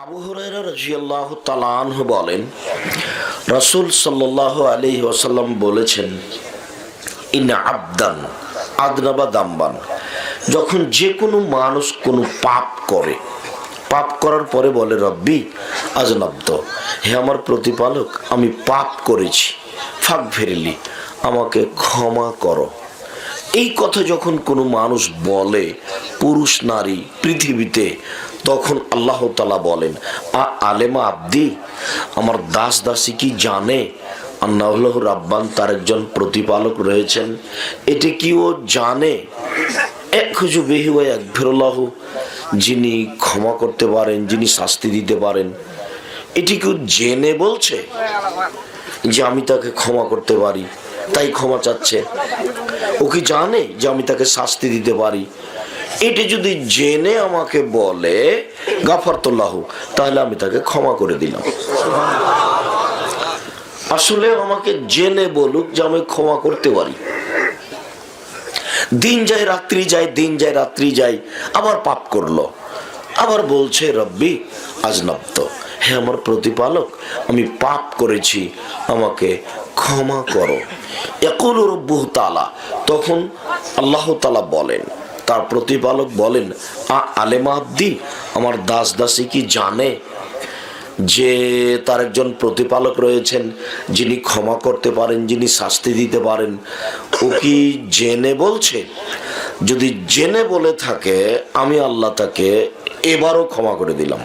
আবু হুরায়রা রাদিয়াল্লাহু তাআলা আনহু বলেন, রাসূল সাল্লাল্লাহু আলাইহি ওয়াসাল্লাম বলেছেন, ইন্না আবদান আদনাবা দামবান, যখন যে কোনো মানুষ কোনো পাপ করে, পাপ করার পরে বলে রব্বি আজনাব্দ, হে আমার প্রতিপালক আমি পাপ করেছি, ফাগফিরলি আমাকে ক্ষমা করো। এই কথা যখন কোনো মানুষ বলে, পুরুষ নারী পৃথিবীতে, তখন আল্লাহ তাআলা বলেন, আলেমা আব্দি, আমার দাস দাসী কি জানে আল্লাহু রাব্বান, তার একজন প্রতিপালক রয়েছেন? এটা কি ও জানে? একজু বিহি ওয়া ইয়াগফিরুল্লাহু, যিনি ক্ষমা করতে পারেন, যিনি শাস্তি দিতে পারেন। এটি কি জেনে বলছে যে আমি তাকে ক্ষমা করতে পারি, তাই ক্ষমা চাচ্ছে? ও কি জানে যে আমি তাকে শাস্তি দিতে পারি? এটা যদি জেনে আমাকে বলে গাফারতুল্লাহু, তাহলে আমি তাকে ক্ষমা করে দিলাম। আসলে আমাকে জেনে বলুক যে আমি ক্ষমা করতে পারি। দিন যায় রাত্রি যায়, দিন যায় রাত্রি যায়, আবার পাপ করলো, আবার বলছে রব্বি আজনাব্ত, হে আমার প্রতিপালক আমি পাপ করেছি, আমাকে ক্ষমা করো। ইয়াকুলু রাব্বুহু তাআলা, তখন আল্লাহ তাআলা বলেন, তার প্রতিপালক বলেন, আলেমা আব্দি, আমার দাস দাসী কি জানে যে তার একজন প্রতিপালক রয়েছেন, যিনি ক্ষমা করতে পারেন, যিনি শাস্তি দিতে পারেন? ও কি জেনে বলছে? যদি জেনে বলে থাকে, আমি আল্লাহ তাকে এবারও ক্ষমা করে দিলাম।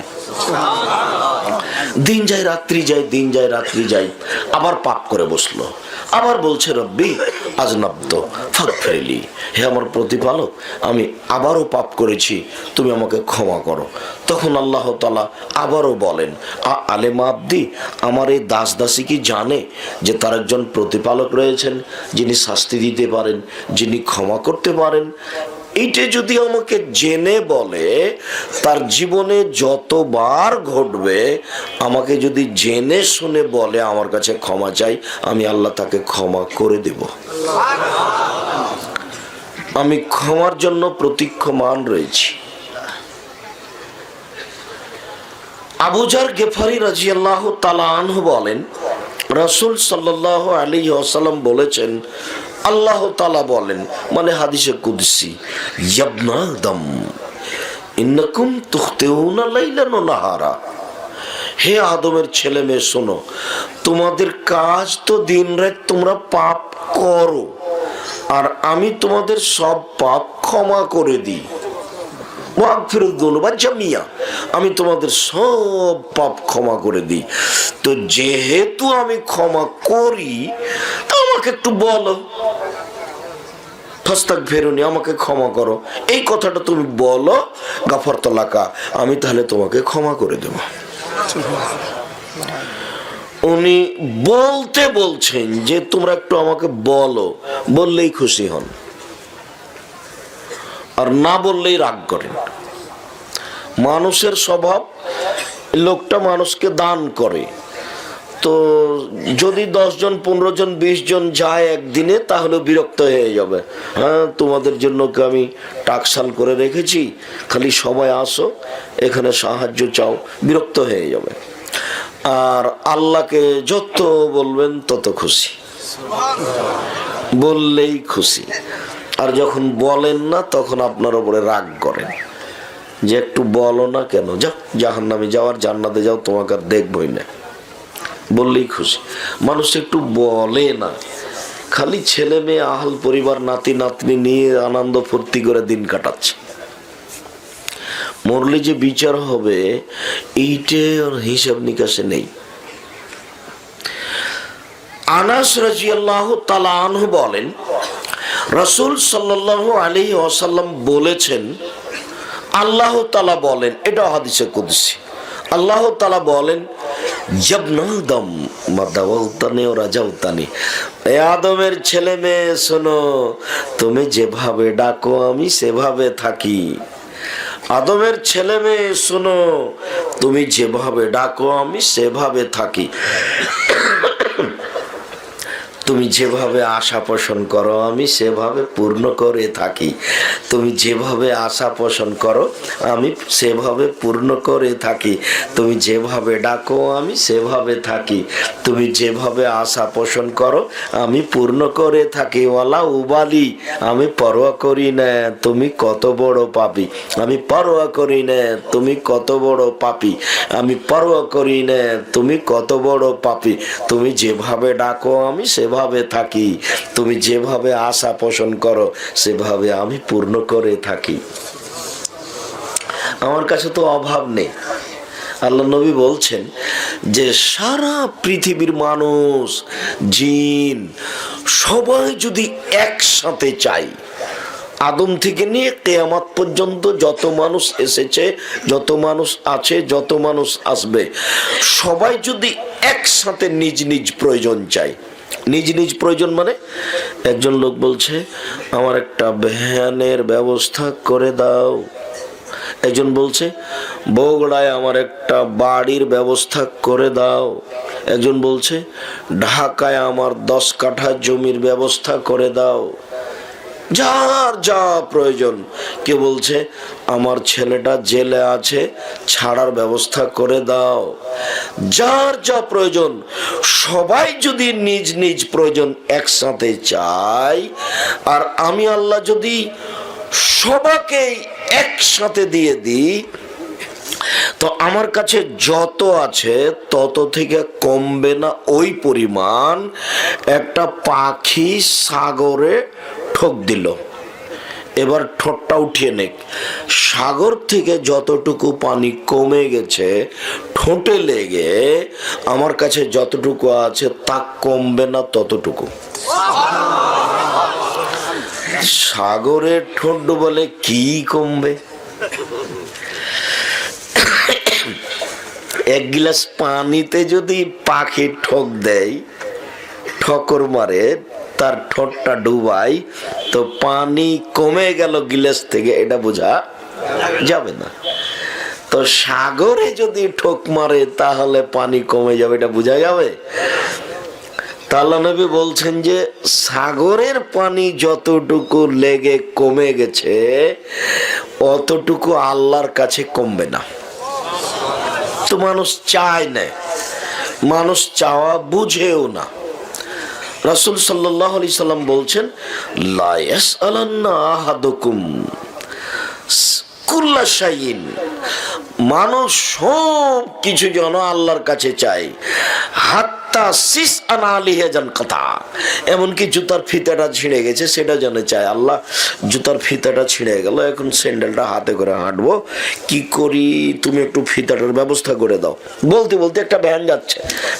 দিন যায় রাত্রি যায়, দিন যায় রাত্রি যায়, আবার পাপ করে বসলো, আবার বলছে রব্বি আজনাব্দ ফাগফিরলি, হে আমার প্রতিপালক আমি আবারও পাপ করেছি, তুমি আমাকে ক্ষমা করো। তখন আল্লাহ তাআলা আবারও বলেন, আলেমা আব্দি, আমার এই দাস দাসী কি জানে যে তার একজন প্রতিপালক রয়েছেন, যিনি শাস্তি দিতে পারেন, যিনি ক্ষমা করতে পারেন? এইটা যদি আমাকে জেনে বলে, তার জীবনে যতবার ঘটবে, আমাকে যদি জেনে শুনে বলে আমার কাছে ক্ষমা চাই, আমি আল্লাহ তাকে ক্ষমা করে দেব। আমি ক্ষমার জন্য প্রতীক্ষমান রয়েছি। আবু যার গেফারি রাদিয়াল্লাহু তাআলা আনহু বলেন, রাসূল সাল্লাল্লাহু আলাইহি ওয়াসাল্লাম বলেছেন, আল্লাহ তাআলা বলেন, মানে হাদিসে কুদসি, ইয়াবনা আদম ইন্নাকুম তুখতিউনা লাইলান ওয়া নাহারা, হে আদমের ছেলে মেয়ে শোনো, তোমাদের কাজ তো দিন রাত তোমরা পাপ করো, আর আমি তোমাদের সব পাপ ক্ষমা করে দিই। আমি তোমাদের সব পাপ ক্ষমা করে দিই। তো যেহেতু আমি ক্ষমা করি, তো আমাকে একটু বলো, ফাস্তাগফিরুনি, আমাকে ক্ষমা করো। এই কথাটা তুমি বলো, গাফারতু লাকা, আমি তাহলে তোমাকে ক্ষমা করে দেব। উনি বলতে বলছেন যে তোমরা একটু আমাকে বলো, বললেই খুশি হন, আর না বললেই রাগ করেন। মানুষের স্বভাব, লোকটা মানুষকে দান করে, তো যদি 10 জন 15 জন 20 জন যায় একদিনে, তাহলে বিরক্ত হয়ে যাবে। হ্যাঁ, তোমাদের জন্য কি আমি টাকশাল করে রেখেছি, খালি সবাই আসো এখানে সাহায্য চাও, বিরক্ত হয়ে যাবে। আর আল্লাহকে যত বলবেন তত খুশি, বললেই খুশি। আর যখন বলেন না, তখন আপনার উপরে রাগ করেন যে একটু বলো না কেন, যাও জাহান্নামে যাও আর জান্নাতে যাও, তোমাকে আর দেখবই না, বললেই খুশি। মানুষ একটু বলে না, খালি ছেলে মেয়ে আহাল পরিবার নাতি নাতনি নিয়ে আনন্দ ফুর্তি করে দিন কাটাচ্ছে। মরলে যে বিচার হবে, এইটার হিসাব নিকাশে নেই। আনাস রাদিয়াল্লাহু তাআলা আনহু বলেন, রাসূল সাল্লাল্লাহু আলাইহি ওয়াসাল্লাম বলেছেন, আল্লাহ তাআলা বলেন, এটা হাদিসে কুদসি, আল্লাহ তাআলা বলেন, ইয়াবনা আদম মা দাওয়াতানি ওয়া রাজাউতানি, এ আদমের ছেলে মেয়ে শোনো, তুমি যেভাবে ডাকো আমি সেভাবে থাকি। আদমের ছেলে মেয়ে শোনো, তুমি যেভাবে ডাকো আমি সেভাবে থাকি। তুমি যেভাবে আশা পোষণ করো আমি সেভাবে পূর্ণ করে থাকি। তুমি যেভাবে আশা পোষণ করো আমি সেভাবে পূর্ণ করে থাকি। তুমি যেভাবে ডাকো আমি সেভাবে থাকি। তুমি যেভাবে আশা পোষণ করো আমি পূর্ণ করে থাকি। ওয়ালা উবালি, আমি পরোয়া করি না তুমি কত বড় পাপী। আমি পরোয়া করি না তুমি কত বড় পাপী। আমি পরোয়া করি না তুমি কত বড় পাপী। তুমি যেভাবে ডাকো আমি সেভাবে থাকি। তুমি যেভাবে আশা পোষণ করো সেভাবে আমি পূর্ণ করে থাকি। আমার কাছে তো অভাব নেই। আল্লাহ নবী বলছেন যে সারা পৃথিবীর মানুষ জিন সবাই যদি একসাথে চাই, আদম থেকে নিয়ে কিয়ামত পর্যন্ত যত মানুষ এসেছে, যত মানুষ আছে, যত মানুষ আসবে, সবাই যদি একসাথে নিজ নিজ প্রয়োজন চাই। নিজ নিজ প্রয়োজন মানে একজন লোক বলছে আমার একটা ভ্যানের ব্যবস্থা করে দাও। একজন বলছে বগুড়ায় আমার একটা বাড়ির ব্যবস্থা করে দাও। একজন বলছে ঢাকায় আমার 10 কাঠা জমির ব্যবস্থা করে দাও। যার যা প্রয়োজন। কে বলছে আমার ছেলেটা জেলে আছে, ছাড়ার ব্যবস্থা করে দাও। যার যা প্রয়োজন। সবাই যদি নিজ নিজ প্রয়োজন একসাথে চাই, আর আমি আল্লাহ যদি সবাইকে একসাথে দিয়ে দিই, তো আমার কাছে যত আছে তত থেকে কমবে না ওই পরিমাণ। একটা পাখি সাগরে ঠোক দিল, এবার ঠোঁটটা উঠিয়ে নেক। সাগর থেকে যতটুকু পানি কমে গেছে ঠোঁটে লেগে আমার কাছে যতটুকু আছে তা কমবে না ততটুকু। সাগরের ঠোঁট বলে কি কমবে? এক গিলাস পানিতে যদি পাখি ঠোক দেয়, ঠকর মারে, তার ঠোঁটটা ডুবাই, তো পানি কমে গেল গিলাস থেকে, এটা বোঝা যাবে না। তো সাগরে যদি ঠোক মারে তাহলে পানি কমে যাবে, এটা বোঝা যাবে? আল্লাহ নবী বলছেন যে সাগরের পানি যতটুকু লেগে কমে গেছে অতটুকু আল্লাহর কাছে কমবে না। তো মানুষ চায় না, মানুষ চাওয়া বুঝেও না। রাসূল সাল্লাল্লাহু আলাইহি সাল্লাম বলছেন লা ইয়াসআলান্না আহাদুকুম কুল্লা শাইইন, মানুষ সব কিছু যেন আল্লাহর কাছে চায়। হাত্তা সিস আনালিহে জান কথা, এমনকি জুতার ফিতাটা ছিঁড়ে গেছে সেটা যেন চায়। আল্লাহ জুতার ফিতাটা ছিঁড়ে গেল, এখন স্যান্ডেলটা হাতে করে হাঁটবো, কি করি? তুমি একটু ফিতাটার ব্যবস্থা করে দাও। বলতে বলতে একটা ভ্যান যাচ্ছে।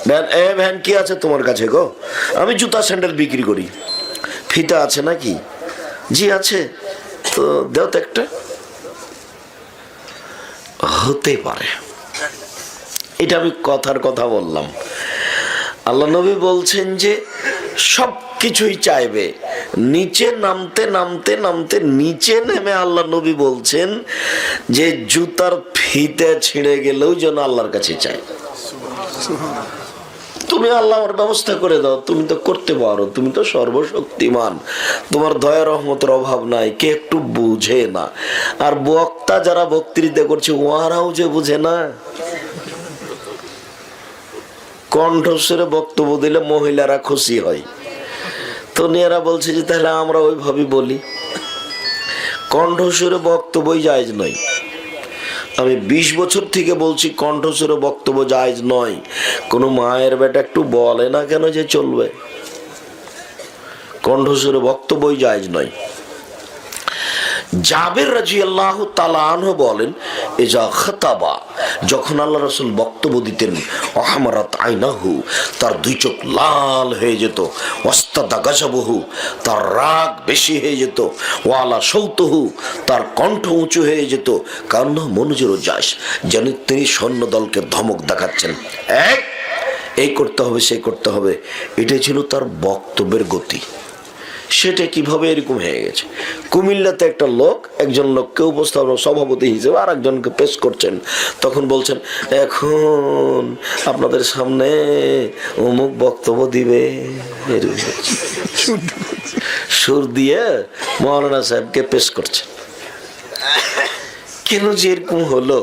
ভ্যান, এ ভ্যান কি আছে তোমার কাছে গো? আমি জুতা স্যান্ডেল বিক্রি করি। ফিতা আছে নাকি? জি আছে। তো দাও তো একটা। হতে পারে, এটা আমি কথার কথা বললাম। আল্লাহ নবী বলছেন যে সব কিছুই চাইবে। নিচে নামতে নামতে নামতে নিচে নেমে আল্লাহ নবী বলছেন যে জুতার ফিতে ছিঁড়ে গেলেও যেন আল্লাহর কাছে চায়। তুমি আল্লাহর ব্যবস্থা করে দাও, তুমি তো করতে পারো, তুমি তো সর্বশক্তিমান, তোমার দয়া রহমতের অভাব নাই। কে একটু বুঝে না। আর বক্তা যারা বক্তৃতা করছে ওরাও যে বুঝে না। কণ্ঠস্বরে বক্তব্য দিলে মহিলারা খুশি হয়, তো মেয়েরা বলছে যে তাহলে আমরা ওইভাবে বলি। কণ্ঠস্বরে বক্তব্যই জায়েজ নয়। আমি 20 বছর থেকে বলছি কণ্ঠস্বরে বক্তব্য জায়েজ নয়। কোনো মায়ের বেটা একটু বলে না কেন যে চলবে? কণ্ঠস্বরে বক্তব্যই জায়েজ নয়। জাবের রাদিয়াল্লাহু তাআলা আনহু বলেন ইজা খাতাবা, যখন আল্লাহ রাসূল বক্তব্য দিতেন, আহমারাত আইনাহু, তার দুই চোখ লাল হয়ে যেত, ওয়াস্তাদা গাজাবহু, তার রাগ বেশি হয়ে যেত, ওয়ালা সৌতহু, তার কণ্ঠ উঁচু হয়ে যেত, কারণ মনোজেরও যাস, যেন তিনি সৈন্যদলকে ধমক দেখাচ্ছেন, এই করতে হবে সেই করতে হবে। এটাই ছিল তার বক্তব্যের গতি। সেটা কিভাবে এরকম হয়ে গেছে। কুমিল্লাতে একটা লোক একজন লোককে উপস্থাপন সভাপতি হিসেবে আর একজনকে পেশ করছেন, তখন বলছেন এখন আপনাদের সামনে অমুক বক্তব্য দিবে, সুর দিয়ে মৌলানা সাহেবকে পেশ করছেন। কেন যে এরকম হলো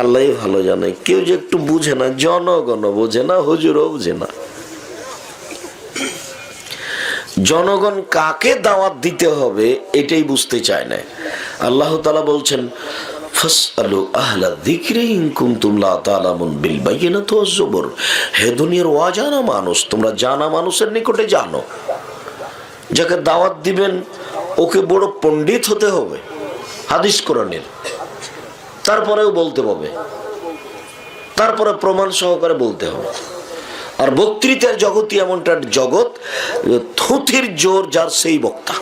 আল্লাহ ভালো জানে। কেউ যে একটু বুঝে না, জনগণ বোঝে না, হুজুরও বুঝে না। জনগণ কাকে দাওয়াত দিতে হবে এটাই বুঝতে চায় না। আল্লাহ তাআলা বলছেন ফাসআলু আহলা যিকরি ইন কুনতুম লা তা'লামুন বিল বায়িনাতি ওয়াজ জুবুর। হে দুনিয়ার অজানা মানুষ, তোমরা জানা মানুষের নিকটে জানো। যাকে দাওয়াত দিবেন ওকে বড় পণ্ডিত হতে হবে হাদিস কোরআনের, তারপরেও বলতে হবে, তারপরে প্রমাণ সহকারে বলতে হবে। আর বক্তৃতার জগৎই এমনটা জগৎ, থুথির জোর যার সেই বক্তা,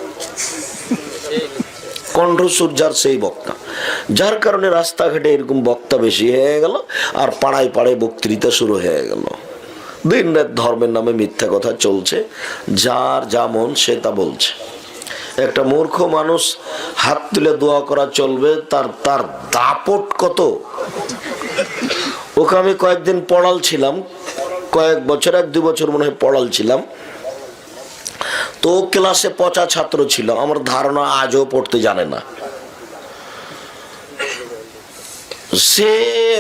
কণ্ঠস্বর যার সেই বক্তা। যার কারণে রাস্তাঘাটে এরকম বক্তা বেশি হয়ে গেল, আর পাড়ায় পাড়ায় বক্তৃতা শুরু হয়ে গেল। দিন রাত ধর্মের নামে মিথ্যা কথা চলছে, যার যা মন সে তা বলছে। একটা মূর্খ মানুষ হাত তুলে দোয়া করা চলবে, তার তার দাপট কত। ওকে আমি কয়েকদিন পড়াল ছিলাম, কয়েক বছর, 1-2 বছর মনে হয় পড়াল ছিলাম। তো ক্লাসে পচা ছাত্র ছিল, আমার ধারণা আজও পড়তে জানে না। সে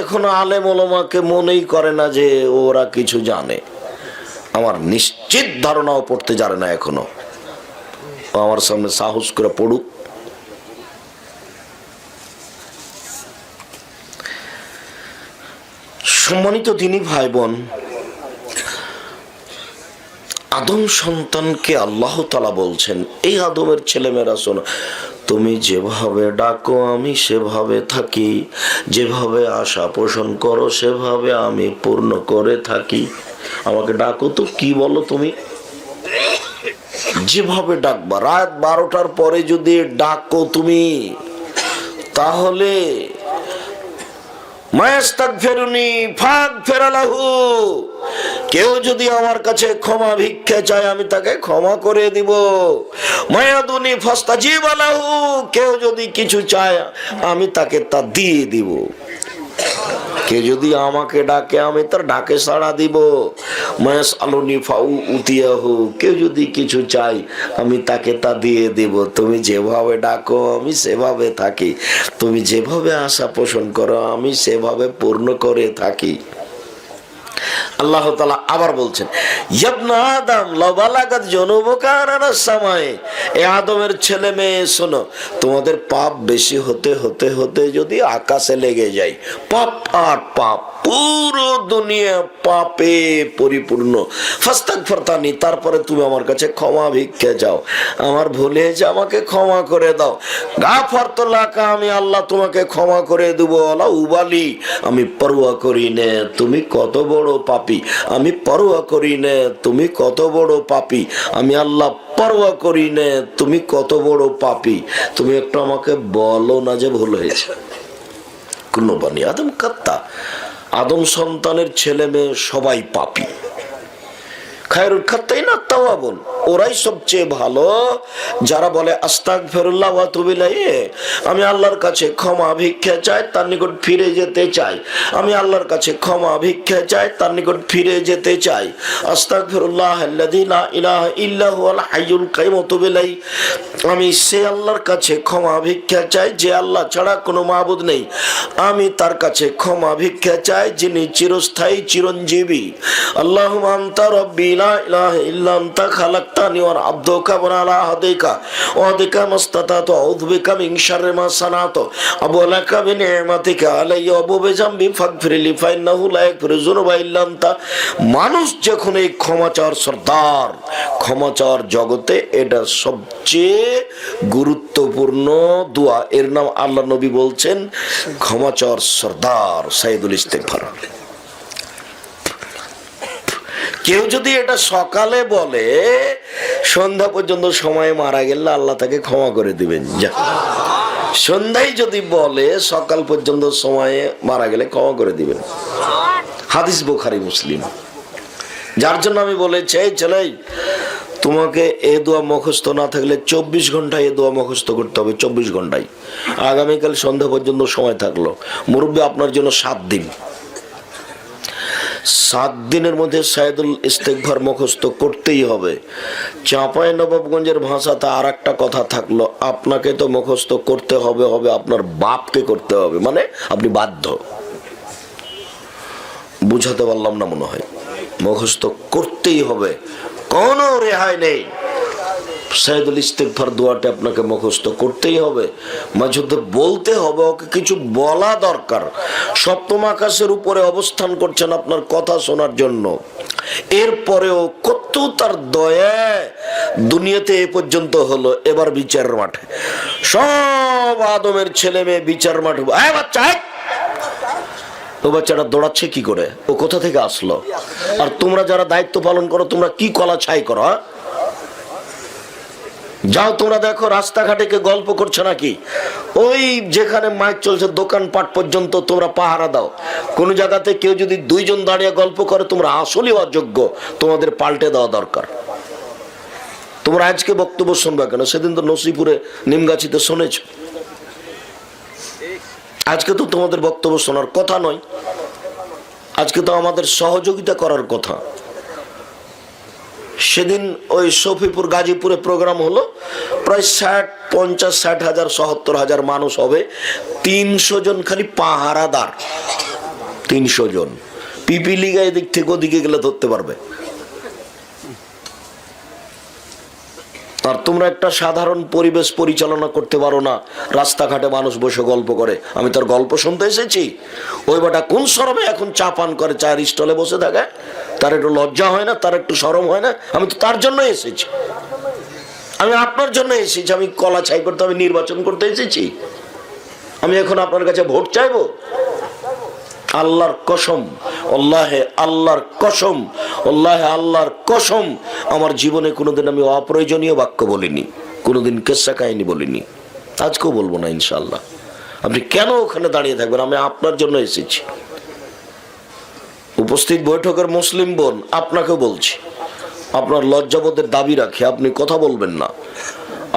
এখনো আলেম ওলামাকে মনেই করে না যে ওরা কিছু জানে। আমার নিশ্চিত ধারণাও পড়তে জানে না এখনো। আমার সামনে সাহস করে পড়ুক। সম্মানিত দিনী ভাই বোন, আদম সন্তানকে আল্লাহ তাআলা বলছেন, এই আদমের ছেলেমেয়েরা শোনো, তুমি যেভাবে ডাকো আমি সেভাবে থাকি, যেভাবে আশা পোষণ করো সেভাবে আমি পূর্ণ করে থাকি। আমাকে ডাকো তো কি বলো তুমি, যেভাবে ডাকবা। রাত 12টার পরে যদি ডাকো তুমি, তাহলে কেউ যদি আমার কাছে ক্ষমা ভিক্ষা চায় আমি তাকে ক্ষমা করে দিব। মায়াদুনি ফাস্তাজিব লাহু, কেউ যদি কিছু চায় আমি তাকে তা দিয়ে দিব। কেউ যদি আমাকে ডাকে আমি তার ডাকে সাড়া দিব। মায়াসআলুনি ফাউতিয়াহু, কেউ যদি কিছু চাই আমি তাকে তা দিয়ে দিব। তুমি যেভাবে ডাকো আমি সেভাবে থাকি, তুমি যেভাবে আশা পোষণ করো আমি সেভাবে পূর্ণ করে থাকি। আল্লাহ তাআলা আবার বলছেন, ইবনা আদম লাউ বালাগাত যুনুবুকা আনাস সামায়ে, এ আদমের ছেলে মেয়ে শোনো, তোমাদের পাপ বেশি হতে হতে হতে যদি আকাশে লেগে যায়, পাপ আর পাপ, পুরো দুনিয়া পাপে পরিপূর্ণ, ফাস্তাগফিরতানি, তারপরে তুমি আমার কাছে ক্ষমা ভিক্ষা চাও, আমার ভুল হয়েছে আমাকে ক্ষমা করে দাও, গাফারতু লাকা, আমি আল্লাহ তোমাকে ক্ষমা করে দেব, লা উবালি, আমি পরোয়া করি না তুমি কত বড় পাপী, আমি পরোয়া করি না তুমি কত বড় পাপী, আমি আল্লাহ পরোয়া করি না তুমি কত বড় পাপী। তুমি একটু আমাকে বলো না যে ভুল হয়েছে। কোন বানি আদম কাত্তা, আদম সন্তানের ছেলে মেয়ে সবাই পাপী। খায়রুল খাত্তাইনা তাওয়াবুন, ওরাই সবচেয়ে ভালো যারা বলে আস্তাগফিরুল্লাহ ওয়া আতুবু ইলাইহি, আমি আল্লাহর কাছে ক্ষমা ভিক্ষা চাই, তার নিকট ফিরে যেতে চাই, আমি আল্লাহর কাছে ক্ষমা ভিক্ষা চাই, তার নিকট ফিরে যেতে চাই। আস্তাগফিরুল্লাহ আল্লাযী লা ইলাহা ইল্লা হুয়াল হাইয়ুল কাইয়ুম ওয়া আতুবু ইলাইহি, আমি সে আল্লাহর কাছে ক্ষমা ভিক্ষা চাই যে আল্লাহ ছাড়া কোনো মাবুদ নেই, আমি তার কাছে ক্ষমা ভিক্ষা চাই যিনি চিরস্থায়ী চিরঞ্জীবী। আল্লাহুম্মা আনতা রাব্বী লা ইলাহা ইল্লা আনতা খালাকতানি ওয়া আবদুকা ওয়া আলা আহদিকা ওয়া আদিকা মাসতাতাতু আউযু বিকা মিন শাররি মা সানাতু আবুলাকা বিনি'মাতিকা আলাইয়া ওয়া বিযামবি ফাগফিরলি ফাইন্নাহু লা ইয়াগফিরু যুনুবা ইল্লা আনতা। মানুষ যখন এই ক্ষমা চাওয়ার সর্দার, ক্ষমা চাওয়ার জগতে এটা সবচেয়ে গুরুত্বপূর্ণ দোয়া, এর নাম আল্লাহ নবী বলছেন ক্ষমা চাওয়ার সর্দার সাইয়্যিদুল ইস্তিগফার। কেউ যদি এটা সকালে বলে সন্ধ্যা পর্যন্ত সময় মারা গেলে আল্লাহ তাকে ক্ষমা করে দিবেন। যা সন্ধ্যায় যদি বলে সকাল পর্যন্ত সময়ে মারা গেলে ক্ষমা করে দিবেন। হাদিস বুখারী মুসলিম। যার জন্য আমি বলেছি ছেলে তোমাকে এ দোয়া মুখস্থ না থাকলে 24 ঘন্টায় এ দোয়া মুখস্থ করতে হবে, 24 ঘন্টায়। আগামীকাল সন্ধ্যা পর্যন্ত সময় থাকলো। মুরব্বী আপনার জন্য 7 দিন, 7 দিনের মধ্যে সাইদুল ইস্তেগফার মুখস্থ করতেই হবে। চাঁপাইনবাবগঞ্জের ভাষাতে আর একটা কথা থাকলো, আপনাকে তো মুখস্থ করতে হবে, আপনার বাপকে করতে হবে, মানে আপনি বাধ্য। বুঝাতে পারলাম না মনে হয়? মুখস্থ করতেই হবে, কোনো রেহাই নেই। সাইদুল ইস্তেগফার দোয়াটা আপনাকে মুখস্থ করতেই হবে, মাঝে বলতে হবে, ওকে কিছু বলা দরকার। সপ্তম আকাশের উপরে অবস্থান করছেন আপনার কথা শোনার জন্য, এরপরেও কত তার দয়া দুনিয়াতে এ পর্যন্ত হলো। এবার বিচারের মাঠে সব আদমের ছেলে মেয়ে বিচার মাঠে, বাচ্চা ও বাচ্চাটা দৌড়াচ্ছে কি করে, ও কোথা থেকে আসলো? আর তোমরা যারা দায়িত্ব পালন করো, তোমরা কি কলা ছাই করো? যাও তোমরা দেখো রাস্তাঘাটে কে গল্প করছে নাকি, ওই যেখানে মাইক চলছে দোকানপাট পর্যন্ত তোমরা পাহারা দাও। কোন জায়গাতে কেউ যদি 2 জন দাঁড়িয়ে গল্প করে, তোমরা আসলেই অযোগ্য, তোমাদের পাল্টে দেওয়া দরকার। তোমরা আজকে বক্তব্য শুনবে কেন? সেদিন তো নসিপুরে নিমগাছিতে শুনেছ। আজকে তো তোমাদের বক্তব্য শোনার কথা নয়, আজকে তো আমাদের সহযোগিতা করার কথা। সেদিন ওই সফিপুর গাজীপুরে প্রোগ্রাম হলো, প্রায় 50-60 হাজার 70 হাজার মানুষ হবে, 300 জন খালি পাহারাদার, 300 জন। পিপিলিগা এদিক থেকে ওদিকে গেলে ধরতে পারবে। আর তোমরা একটা সাধারণ পরিবেশ পরিচালনা করতে পারো না, রাস্তাঘাটে মানুষ বসে গল্প করে। আমি তার গল্প শুনতে এসেছি? ওই বাটা কোন শরমে এখন চা পান করে, চায়ের স্টলে বসে থাকে? তার একটু লজ্জা হয় না? তার একটু শরম হয় না? আমি তো তার জন্য এসেছি, আমি আপনার জন্য এসেছি। আমি কলা ছাই করতে, আমি নির্বাচন করতে এসেছি? আমি এখন আপনার কাছে ভোট চাইবো? আল্লাহর কসম, আল্লাহে আল্লাহর কসম, আল্লাহে আল্লাহর কসম, আমার জীবনে কোনোদিন আমি অপ্রয়োজনীয় বাক্য বলিনি, কোনোদিন কেসা কাহিনী বলিনি, আজকেও বলবো না ইনশাআল্লাহ। আপনি কেন ওখানে দাঁড়িয়ে থাকবেন? আমি আপনার জন্য এসেছি। উপস্থিত বৈঠকের মুসলিম বোন, আপনাকেও বলছি, আপনার লজ্জাবোধের দাবি রাখে আপনি কথা বলবেন না।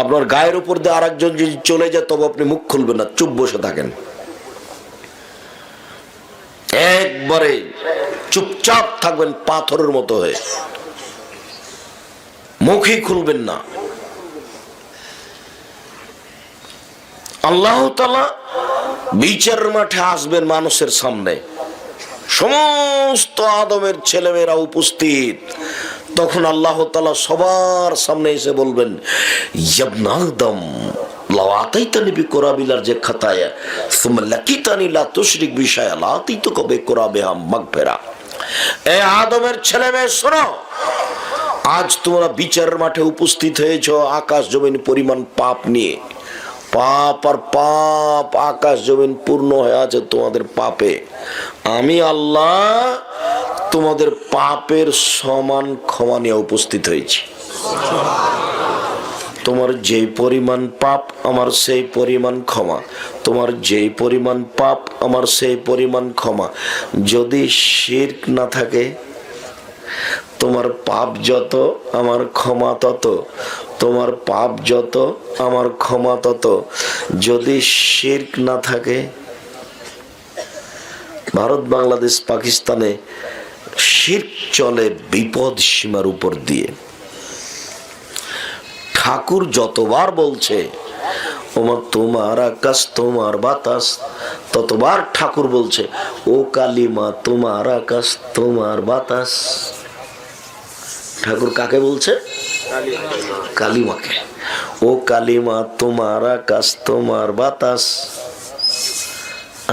আপনার গায়ের উপর দিয়ে আরেকজন যদি চলে যায়, তবে আপনি মুখ খুলবেন না, চুপ বসে থাকেন, একবারে চুপচাপ থাকবেন, পাথরের মতো হয়ে, মুখই খুলবেন না। আল্লাহ তাআলা বিচারের মাঠে আসবেন মানুষের সামনে, সমস্ত আদমের ছেলেমেয়েরা উপস্থিত। তখন আল্লাহ তাআলা সবার সামনে এসে বলবেন, ইবনে আদম লাউ আতাইতানি বিকুরাবিলার যে খাতায়া সুম্মা লাকিতানি লা তুশরিক বিশায়া লা আতাইতুকা বিকুরাবিহা মাগফিরা। এ আদমের ছেলেমেয়ে শোনো, আজ তোমরা বিচারের মাঠে উপস্থিত হয়েছ আকাশ জমিন পরিমাণ পাপ নিয়ে। পাপ আর পাপ, আকাশ জমিন পূর্ণ হয়ে আছে তোমাদের পাপে। আমি আল্লাহ তোমাদের পাপের সমান ক্ষমা নিয়ে উপস্থিত হয়েছি। তোমার যেই পরিমাণ পাপ আমার সেই পরিমাণ ক্ষমা, তোমার যেই পরিমাণ পাপ আমার সেই পরিমাণ ক্ষমা। যদি শিরক না থাকে, তোমার পাপ যত আমার ক্ষমা তত, তোমার পাপ যত আমার ক্ষমা তত। যদি শিরক না থাকে, ভারত বাংলাদেশ পাকিস্তানে শিরক চলে বিপদ সীমার উপর দিয়ে। ঠাকুর যতবার বলছে ওমা তোমার আকাশ তোমার বাতাস, ততবার ঠাকুর বলছে ও কালিমা তোমার আকাশ তোমার বাতাস। ঠাকুর কাকে বলছে? কালিমাকে। ও কালিমা তোমার আকাশ তোমার বাতাস।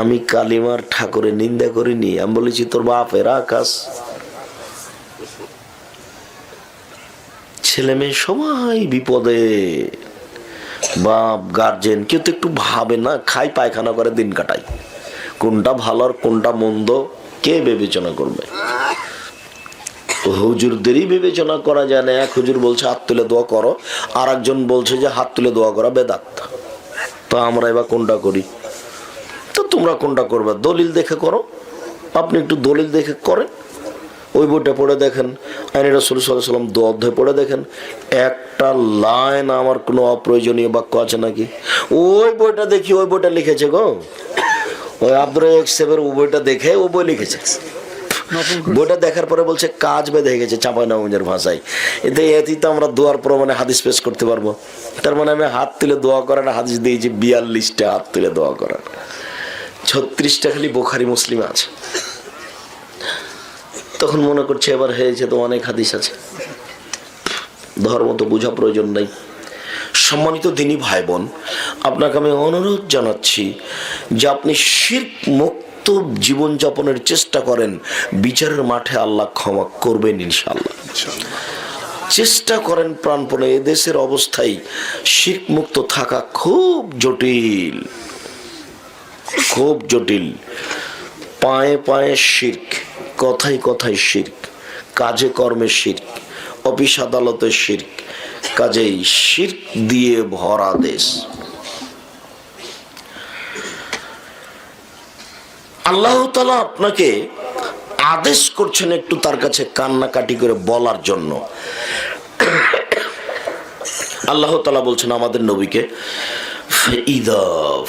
আমি কালিমার ঠাকুরের নিন্দা করিনি, আমি বলেছি তোর বাপের আকাশ। ছেলে মেয়ে সবাই বিপদে, বাপ গার্জেন কেউ তো একটু ভাবে না, খাই পায়খানা করে দিন কাটাই। কোনটা ভালো আর কোনটা মন্দ কে বিবেচনা করবে? হুজুরদেরই বিবেচনা করা যায় না। এক হুজুর বলছে হাত তুলে দোয়া করো, আর একজন বলছে যে হাত তুলে দোয়া করা বেদাত। তো আমরা এবার কোনটা করি? তো তোমরা কোনটা করবে? দলিল দেখে করো, আপনি একটু দলিল দেখে করেন। ওই বইটা পড়ে দেখেন, আইনে রাসূল সাল্লাল্লাহু আলাইহি ওয়াসাল্লাম 2 অধ্যায় পড়ে দেখেন, একটা লাইন আমার কোনো অপ্রয়োজনীয় বাক্য আছে নাকি? ওই বইটা দেখি, ওই বইটা লিখেছে গো, ওই আব্দুর রাজ্জাক সাহেবের ওই বইটা দেখে ও বই লিখেছে। বইটা দেখার পরে বলছে কাজ বেঁধে গেছে চাঁপাইনবাবগঞ্জের ভাষায়। এতেই তো আমরা দোয়ার প্রমাণে হাদিস পেশ করতে পারবো। তার মানে আমি হাত তুলে দোয়া করার হাদিস দিয়েছি 42টা হাত তুলে দোয়া করার, 36টা খালি বুখারী মুসলিমে আছে। তখন মনে করছে এবার হয়েছে তো, অনেক হাদিস আছে, ধর্ম তো বোঝা প্রয়োজন নাই। সম্মানিত দিনী ভাই বোন, আপনাকে আমি অনুরোধ জানাচ্ছি যে আপনি শিরক মুক্ত জীবনযাপনের চেষ্টা করেন, বিচারের মাঠে আল্লাহ ক্ষমা করবেন ইনশাআল্লাহ। চেষ্টা করেন প্রাণপণে। এদেশের অবস্থায় শিরক মুক্ত থাকা খুব জটিল, খুব জটিল। পায়ে পায়ে শিরক, কথায় কথায় শিরক, কাজে কর্মে শিরক, অফিস আদালতে শিরক, কাজেই শিরক দিয়ে ভরা দেশ। আল্লাহ তাআলা আপনাকে আদেশ করছেন একটু তার কাছে কান্নাকাটি করে বলার জন্য। আল্লাহ তাআলা বলছেন আমাদের নবীকে, ফাইদা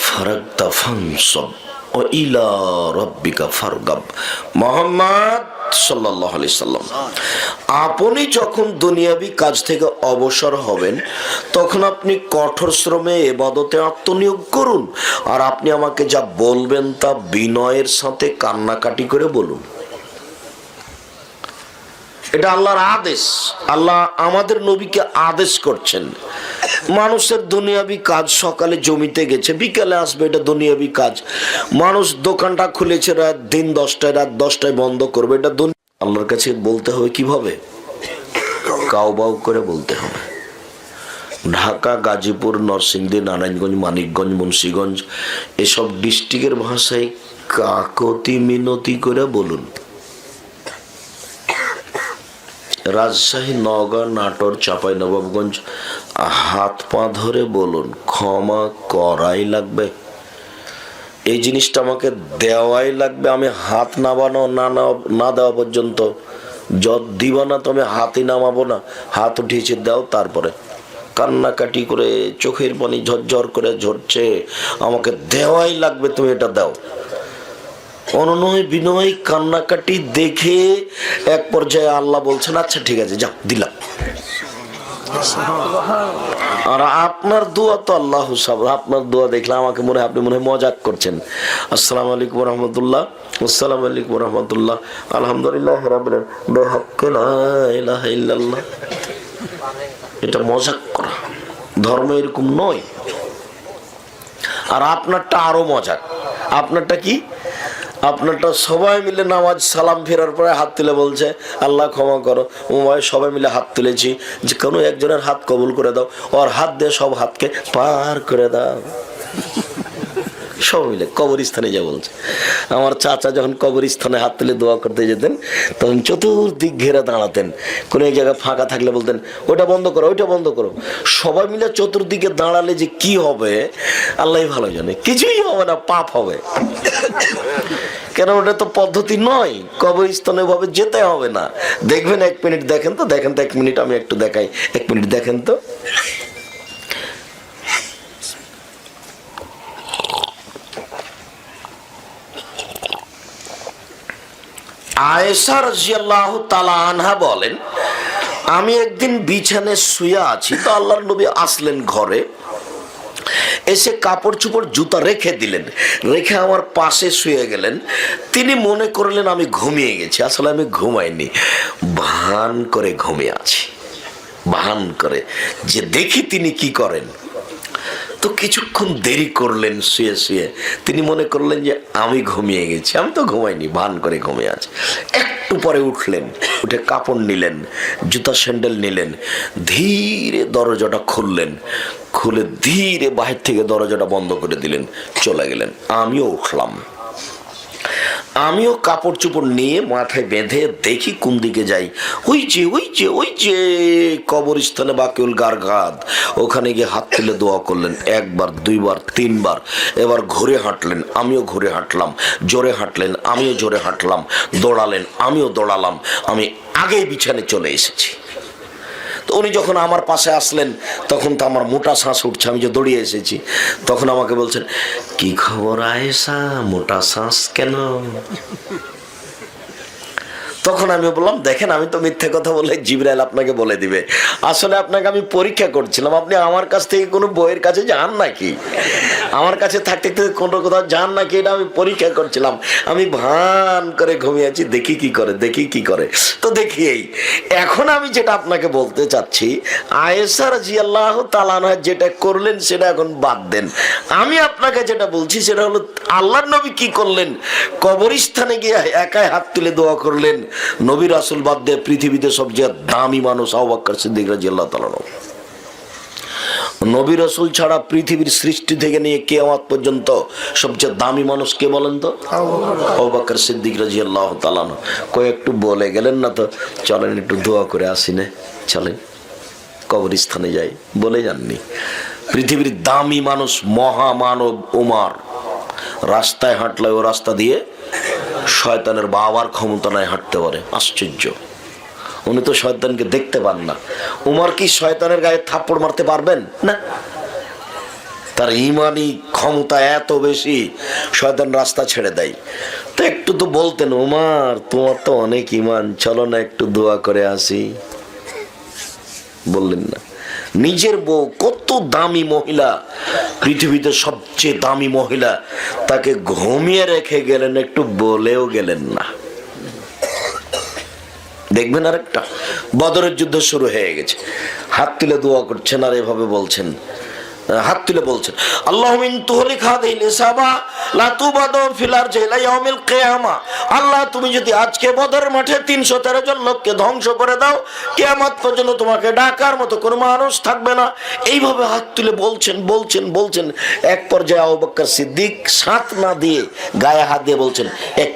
ফারাগতা ফানসাব ওয়া ইলা রাব্বিকা ফারগাব। মুহাম্মদ সাল্লাল্লাহু আলাইহি সাল্লাম, আপনি যখন দুনিয়াবি কাজ থেকে অবসর হবেন তখন আপনি কঠোর শ্রমে ইবাদতে আত্মনিয়োগ করুন, আর আপনি আমাকে যা বলবেন তা বিনয়ের সাথে কান্নাকাটি করে বলুন। এটা আল্লাহর আদেশ। আল্লাহ আমাদের নবীকে আদেশ করছেন। মানুষের দুনিয়াবি কাজ, সকালে জমিতে গেছে, বিকালে আসবে, এটা দুনিয়াবি কাজ। মানুষ দোকানটা খুলেছে রাত দিন 10টায়, রাত 10টায় বন্ধ করবে, এটা আল্লাহর কাছে বলতে হবে কিভাবে? কাউবাউ করে বলতে হবে। ঢাকা, গাজীপুর, নরসিংদী, নারায়ণগঞ্জ, মানিকগঞ্জ, মুন্সিগঞ্জ এসব ডিস্ট্রিক্টের ভাষায় কাকতি মিনতি করে বলুন। রাজশাহী, নওগাঁ, নাটোর, চাঁপাইনবাবগঞ্জ হাত পা ধরে বলুন, ক্ষমা করাই লাগবে, এই জিনিসটা আমাকে দেওয়াই লাগবে। আমি হাত নামানো না দেওয়া পর্যন্ত যত দিব না, তো আমি হাতই নামাবো না। হাত উঠিয়েছে দাও, তারপরে কান্নাকাটি করে চোখের পানি ঝরঝর করে ঝরছে, আমাকে দেওয়াই লাগবে, তুমি এটা দাও। অনুনয় বিনয় কান্নাকাটি দেখে এক পর্যায়ে আল্লাহ বলছেন আচ্ছা ঠিক আছে যাও, দিলাম। আর আপনার দোয়া তো আল্লাহ সব, আপনার দোয়া দেখলে আমাকে মনে হয় আপনি মনে হয় মজাক করছেন। আসসালামু আলাইকুম রহমতুল্লাহ, আসসালামু আলাইকুম রহমতুল্লাহ, আলহামদুলিল্লাহ রাব্বিল আলামিন, বিহাক্কি লা ইলাহা ইল্লাল্লাহ। এটা মজাক করা, ধর্ম এরকম নয়। আর আপনারটা আরো মজাক। আপনারটা কি? আপনারটা সবাই মিলে নামাজ সালাম ফেরার পরে হাত তুলে বলছে আল্লাহ ক্ষমা করো। সবাই মিলে হাত তুলেছি, যে কোনো একজনের হাত কবুল করে দাও, ওর হাত দিয়ে সব হাতকে পার করে দাও। সবাই মিলে কবরস্থানে যা বলছে। আমার চাচা যখন কবরস্থানে হাত তুলে দোয়া করতে যেতেন তখন চতুর্দিক ঘেরে দাঁড়াতেন। কোনো এক জায়গায় ফাঁকা থাকলে বলতেন ওটা বন্ধ করো, ওইটা বন্ধ করো। সবাই মিলে চতুর্দিকে দাঁড়ালে যে কি হবে আল্লাহ ভালো জানে। কিছুই হবে না, পাপ হবে। কেন ওটা তো পদ্ধতি নয়, কবরস্থানে ভাবে যেতে হবে না। দেখবেন, 1 মিনিট দেখেন তো, দেখেন তো 1 মিনিট, আমি একটু দেখাই, 1 মিনিট দেখেন তো। আয়েশা রাদিয়াল্লাহু তাআলা আনহা বলেন, আমি একদিন বিছানায় শুয়ে আছি, তো আল্লাহর নবী আসলেন ঘরে, এসে কাপড় চোপড় জুতা রেখে দিলেন, রেখে আমার পাশে শুয়ে গেলেন। তিনি মনে করলেন আমি ঘুমিয়ে গেছি, আসলে আমি ঘুমাইনি, ভান করে ঘুমিয়ে আছি। ভান করে যে দেখি তিনি কি করেন। তো কিছুক্ষণ দেরি করলেন শুয়ে শুয়ে, তিনি মনে করলেন যে আমি ঘুমিয়ে গেছি, আমি তো ঘুমাইনি, ভান করে ঘুমিয়ে আছি। একটু পরে উঠলেন, উঠে কাপড় নিলেন, জুতা স্যান্ডেল নিলেন, ধীরে দরজাটা খুললেন, খুলে ধীরে বাহির থেকে দরজাটা বন্ধ করে দিলেন, চলে গেলেন। আমিও উঠলাম। আমিও কাপড় চোপড় নিয়ে মাথায় বেঁধে দেখি কোন দিকে যাই। ওই যে কবরস্থানে বাকিউল গারগাদ, ওখানে গিয়ে হাত তুলে দোয়া করলেন 1 বার 2 বার 3 বার। এবার ঘুরে হাঁটলেন, আমিও ঘুরে হাঁটলাম। জোরে হাঁটলেন, আমিও জোরে হাঁটলাম। দৌড়ালেন, আমিও দৌড়ালাম। আমি আগেই বিছানে চলে এসেছি। তো উনি যখন আমার পাশে আসলেন তখন তো আমার মোটা শ্বাস উঠছে, আমি যে দৌড়িয়ে এসেছি। তখন আমাকে বলছেন, কি খবর আয়েশা, মোটা শ্বাস কেন? তখন আমি বললাম, দেখেন আমি তো মিথ্যে কথা বলে জিবরাইল আপনাকে বলে দিবে। আসলে আপনাকে আমি পরীক্ষা করছিলাম, আপনি আমার কাছ থেকে কোনো বইয়ের কাছে যান নাকি, আমার কাছে থাকতে কোনো কোথাও যান নাকি, এটা আমি পরীক্ষা করছিলাম। আমি ভান করে ঘুমিয়েছি, দেখি কি করে। তো দেখি এখন আমি যেটা আপনাকে বলতে চাচ্ছি, আয়েশা রাদিয়াল্লাহু তাআলা আনহা যেটা করলেন সেটা এখন বাদ দেন। আমি আপনাকে যেটা বলছি সেটা হলো আল্লাহর নবী কি করলেন, কবরস্থানে গিয়ে একাই হাত তুলে দোয়া করলেন। নবী রাসূল বাদ দিয়ে পৃথিবীতে সবচেয়ে দামি মানুষ আবু বকর সিদ্দিক রাদিয়াল্লাহু তাআলা। নবী রাসূল ছাড়া পৃথিবীর সৃষ্টি থেকে নিয়ে কিয়ামত পর্যন্ত সবচেয়ে দামি মানুষ কে বলেন তো? আবু বকর সিদ্দিক রাদিয়াল্লাহু তাআলা। কই একটু বলে গেলেন না তো, চলেন একটু দোয়া করে আসি না, চলেন কবরস্থানে যাই, বলে যাননি। পৃথিবীর দামি মানুষ মহামানব উমর রাস্তায় হাঁটলে ও রাস্তা দিয়ে শয়তানের বাবার ক্ষমতা নাই হাঁটতে পারে। আশ্চর্য, উনি তো শয়তানকে দেখতে পান না। উমর কি শয়তানের গায়ে থাপ্পড় মারতে পারবেন না? তার ইমানি ক্ষমতা এত বেশি, শয়তান রাস্তা ছেড়ে দেয়। তো একটু তো বলতেন, উমর তোমার তো অনেক ইমান, চলো না একটু দোয়া করে আসি, বললেন না। নিজের বউ, কত দামি মহিলা, পৃথিবীতে সবচেয়ে দামি মহিলা, তাকে ঘুমিয়ে রেখে গেলেন, একটু বলেও গেলেন না। দেখবেন আরেকটা, বদরের যুদ্ধ শুরু হয়ে গেছে, হাত তুলে দোয়া করছেন আর এভাবে বলছেন, হাত তুলে বলছেন, আল্লাহুম্মা ইন তুহলিক হাযিহিল ইসাবা লা তুবাদু ফিল আরজি ইলা ইয়াউমিল কিয়ামা। আল্লাহ তুমি যদি আজকে বদরের মাঠে 313 জন লোককে ধ্বংস করে দাও, কিয়ামত পর্যন্ত তোমাকে ডাকার মতো কোনো মানুষ থাকবে না। এইভাবে হাত তুলে বলছেন। এক পর্যায়ে আবু বকর সিদ্দিক সাথ না দিয়ে গায়ে হাত দিয়ে বলছেন, এক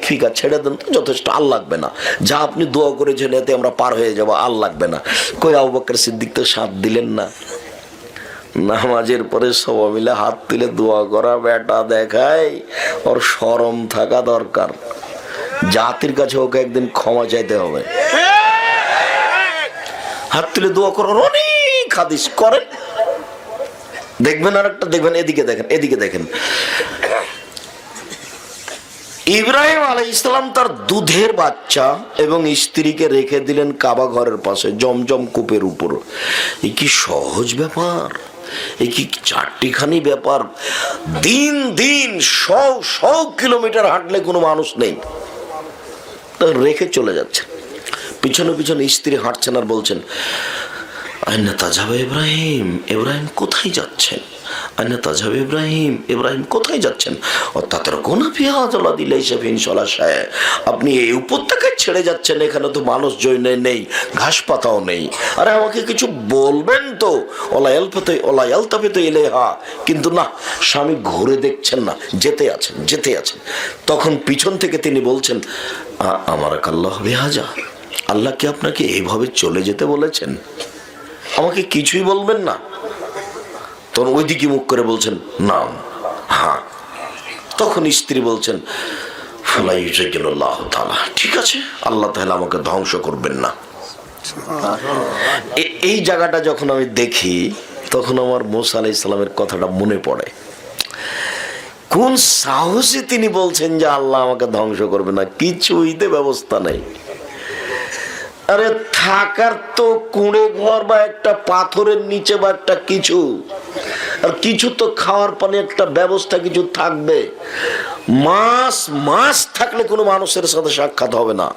ফিকা ছেড়ে দেন তো, যথেষ্ট, আর লাগবে না, যা আপনি দোয়া করেছেন এতে আমরা পার হয়ে যাবো, আর লাগবে না। কই আবু বকর সিদ্দিক তো সাথ দিলেন না। নামাজের পরে সবাই মিলে হাত তুলে দোয়া করা বেটা দেখায়, ওর শরম থাকা দরকার। জাতির কাছে ওকে একদিন ক্ষমা চাইতে হবে। হাত তুলে দোয়া করার অনেক হাদিস করেন, দেখবেন আরেকটা, দেখবেন এদিকে দেখেন। ইব্রাহিম আলাইহিস সালাম তার দুধের বাচ্চা এবং স্ত্রীকে রেখে দিলেন কাবা ঘরের পাশে জমজম কূপের উপর। এই কি সহজ ব্যাপার, এই কি চারটিখানি ব্যাপার। দিন 100 কিলোমিটার হাঁটলে কোনো মানুষ নেই, তা রেখে চলে যাচ্ছে। পিছনে স্ত্রী হাঁটছেন আর বলছেন, আইনা তাজাব ইব্রাহিম, ইব্রাহিম কোথায় যাচ্ছেন? আইনা তাজাব ইব্রাহিম, ইব্রাহিম কোথায় যাচ্ছেন? অর্থাৎ কোনা পেঁয়াজলা দিলে আপনি এই উপত্যকায় ছেড়ে যাচ্ছেন, এখানে তো মানুষ জৈনে নেই, ঘাস পাতাও নেই। আরে আমাকে কিছু বলবেন তো, ওলা ইয়ালতাফিতু ইলাইহা। কিন্তু না, স্বামী ঘুরে দেখছেন না, যেতে আছেন। তখন পিছন থেকে তিনি বলছেন, আমারাকাল্লাহ বিহাজা, আল্লাহ কি আপনাকে এইভাবে চলে যেতে বলেছেন? আমাকে কিছুই বলবেন না? তখন ওইদিকে মুখ করে বলছেন, না, হ্যাঁ। তখন স্ত্রী বলছেন, ঠিক আছে, আল্লাহ তাহলে আমাকে ধ্বংস করবেন না। এই জায়গাটা যখন আমি দেখি তখন আমার মুসা আলাইহিস সালামের কথাটা মনে পড়ে। কোন সাহসে তিনি বলছেন যে আল্লাহ আমাকে ধ্বংস করবে না, কিছুইতে ব্যবস্থা নেই। আরে থাকার তো কুঁড়ে ঘর বা একটা পাথরের নিচে বা একটা কিছু, আর কিছু তো খাওয়ার পানি একটা ব্যবস্থা কিছু থাকবে। মাস থাকলে কোনো মানুষের সাথে সাক্ষাৎ হবে না।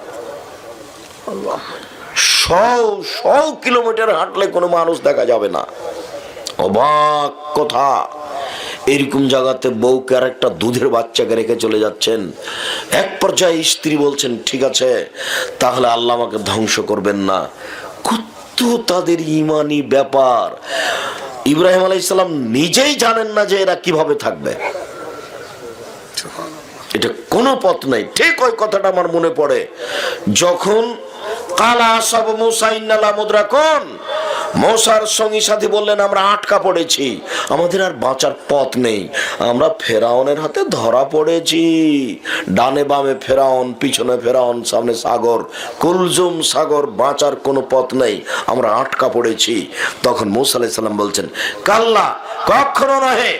100 কিলোমিটার হাঁটলে কোনো মানুষ দেখা যাবে না। অবাক কথা, এরকম জায়গাতে বউকে আর একটা দুধের বাচ্চাকে রেখে চলে যাচ্ছেন। এক পর্যায়ে স্ত্রী বলছেন, ঠিক আছে তাহলে আল্লাহ আমাকে ধ্বংস করবেন না। কত তাদের ইমানি ব্যাপার। ইব্রাহিম আলাইহিস সালাম নিজেই জানেন না যে এরা কিভাবে থাকবে। এটা কোনো পথ নাই। ঠিক ওই কথাটা আমার মনে পড়ে যখন কালা সব মুসা ইন্নালা মুদরাকুন, মূসার সঙ্গী সাথী বললেন আমরা আটকা পড়েছি, আমাদের আর বাঁচার পথ নেই, আমরা ফেরাউনের হাতে ধরা পড়েছি। ডানে বামে ফেরাউন, পিছনে ফেরাউন, সামনে সাগর, কুলজুম সাগর, বাঁচার কোনো পথ নেই, আমরা আটকা পড়েছি। তখন মূসা আলাইহিস সালাম বলছেন, কাল্লা, কখনো নহে,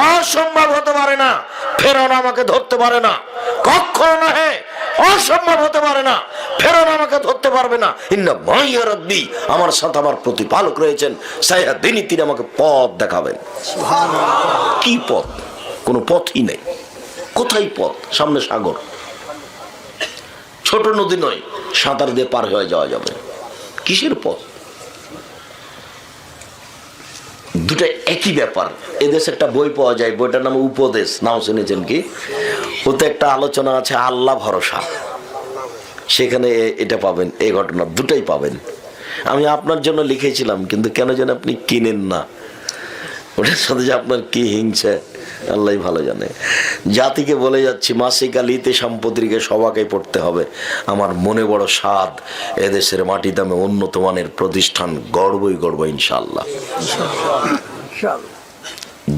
অসম্ভব হতে পারে না, ফেরাউন আমাকে ধরতে পারে না, কখনো নহে, অসম্ভব হতে পারে না, ফেরাউন আমাকে ধরতে পারবে না। ইন্না মাইয়া রাব্বি, আমার সাথে আমার প্রতিপালক রয়েছেন, সাইয়াদিনী, তিনি আমাকে পথ দেখাবেন। সুবহানাল্লাহ। কি পথ? কোনো পথই নেই। কোথায় পথ? সামনে সাগর, ছোট নদী নয়, সাঁতার দিয়ে পার হয়ে যাওয়া যাবে। কিসের পথ? দুটো একই ব্যাপার। এদেশে একটা বই পাওয়া যায়, বইটার নাম উপদেশ, নাম শুনেছেন কি? ওতে একটা আলোচনা আছে আল্লাহ ভরসা, সেখানে এটা পাবেন, এই ঘটনা দুটাই পাবেন। আমি আপনার জন্য লিখেছিলাম, কিন্তু কেন যেন আপনি কিনেন না। ওটার সাথে যে আপনার কি হিংসা আল্লাহ ভালো জানে। জাতিকে বলে যাচ্ছি, মাসিক আলিতে সম্পত্তিকে সবাকে পড়তে হবে। আমার মনে বড় স্বাদ, এদেশের মাটি দামে উন্নত মানের প্রতিষ্ঠান গড়বই গড়ব ইনশাআল্লাহ।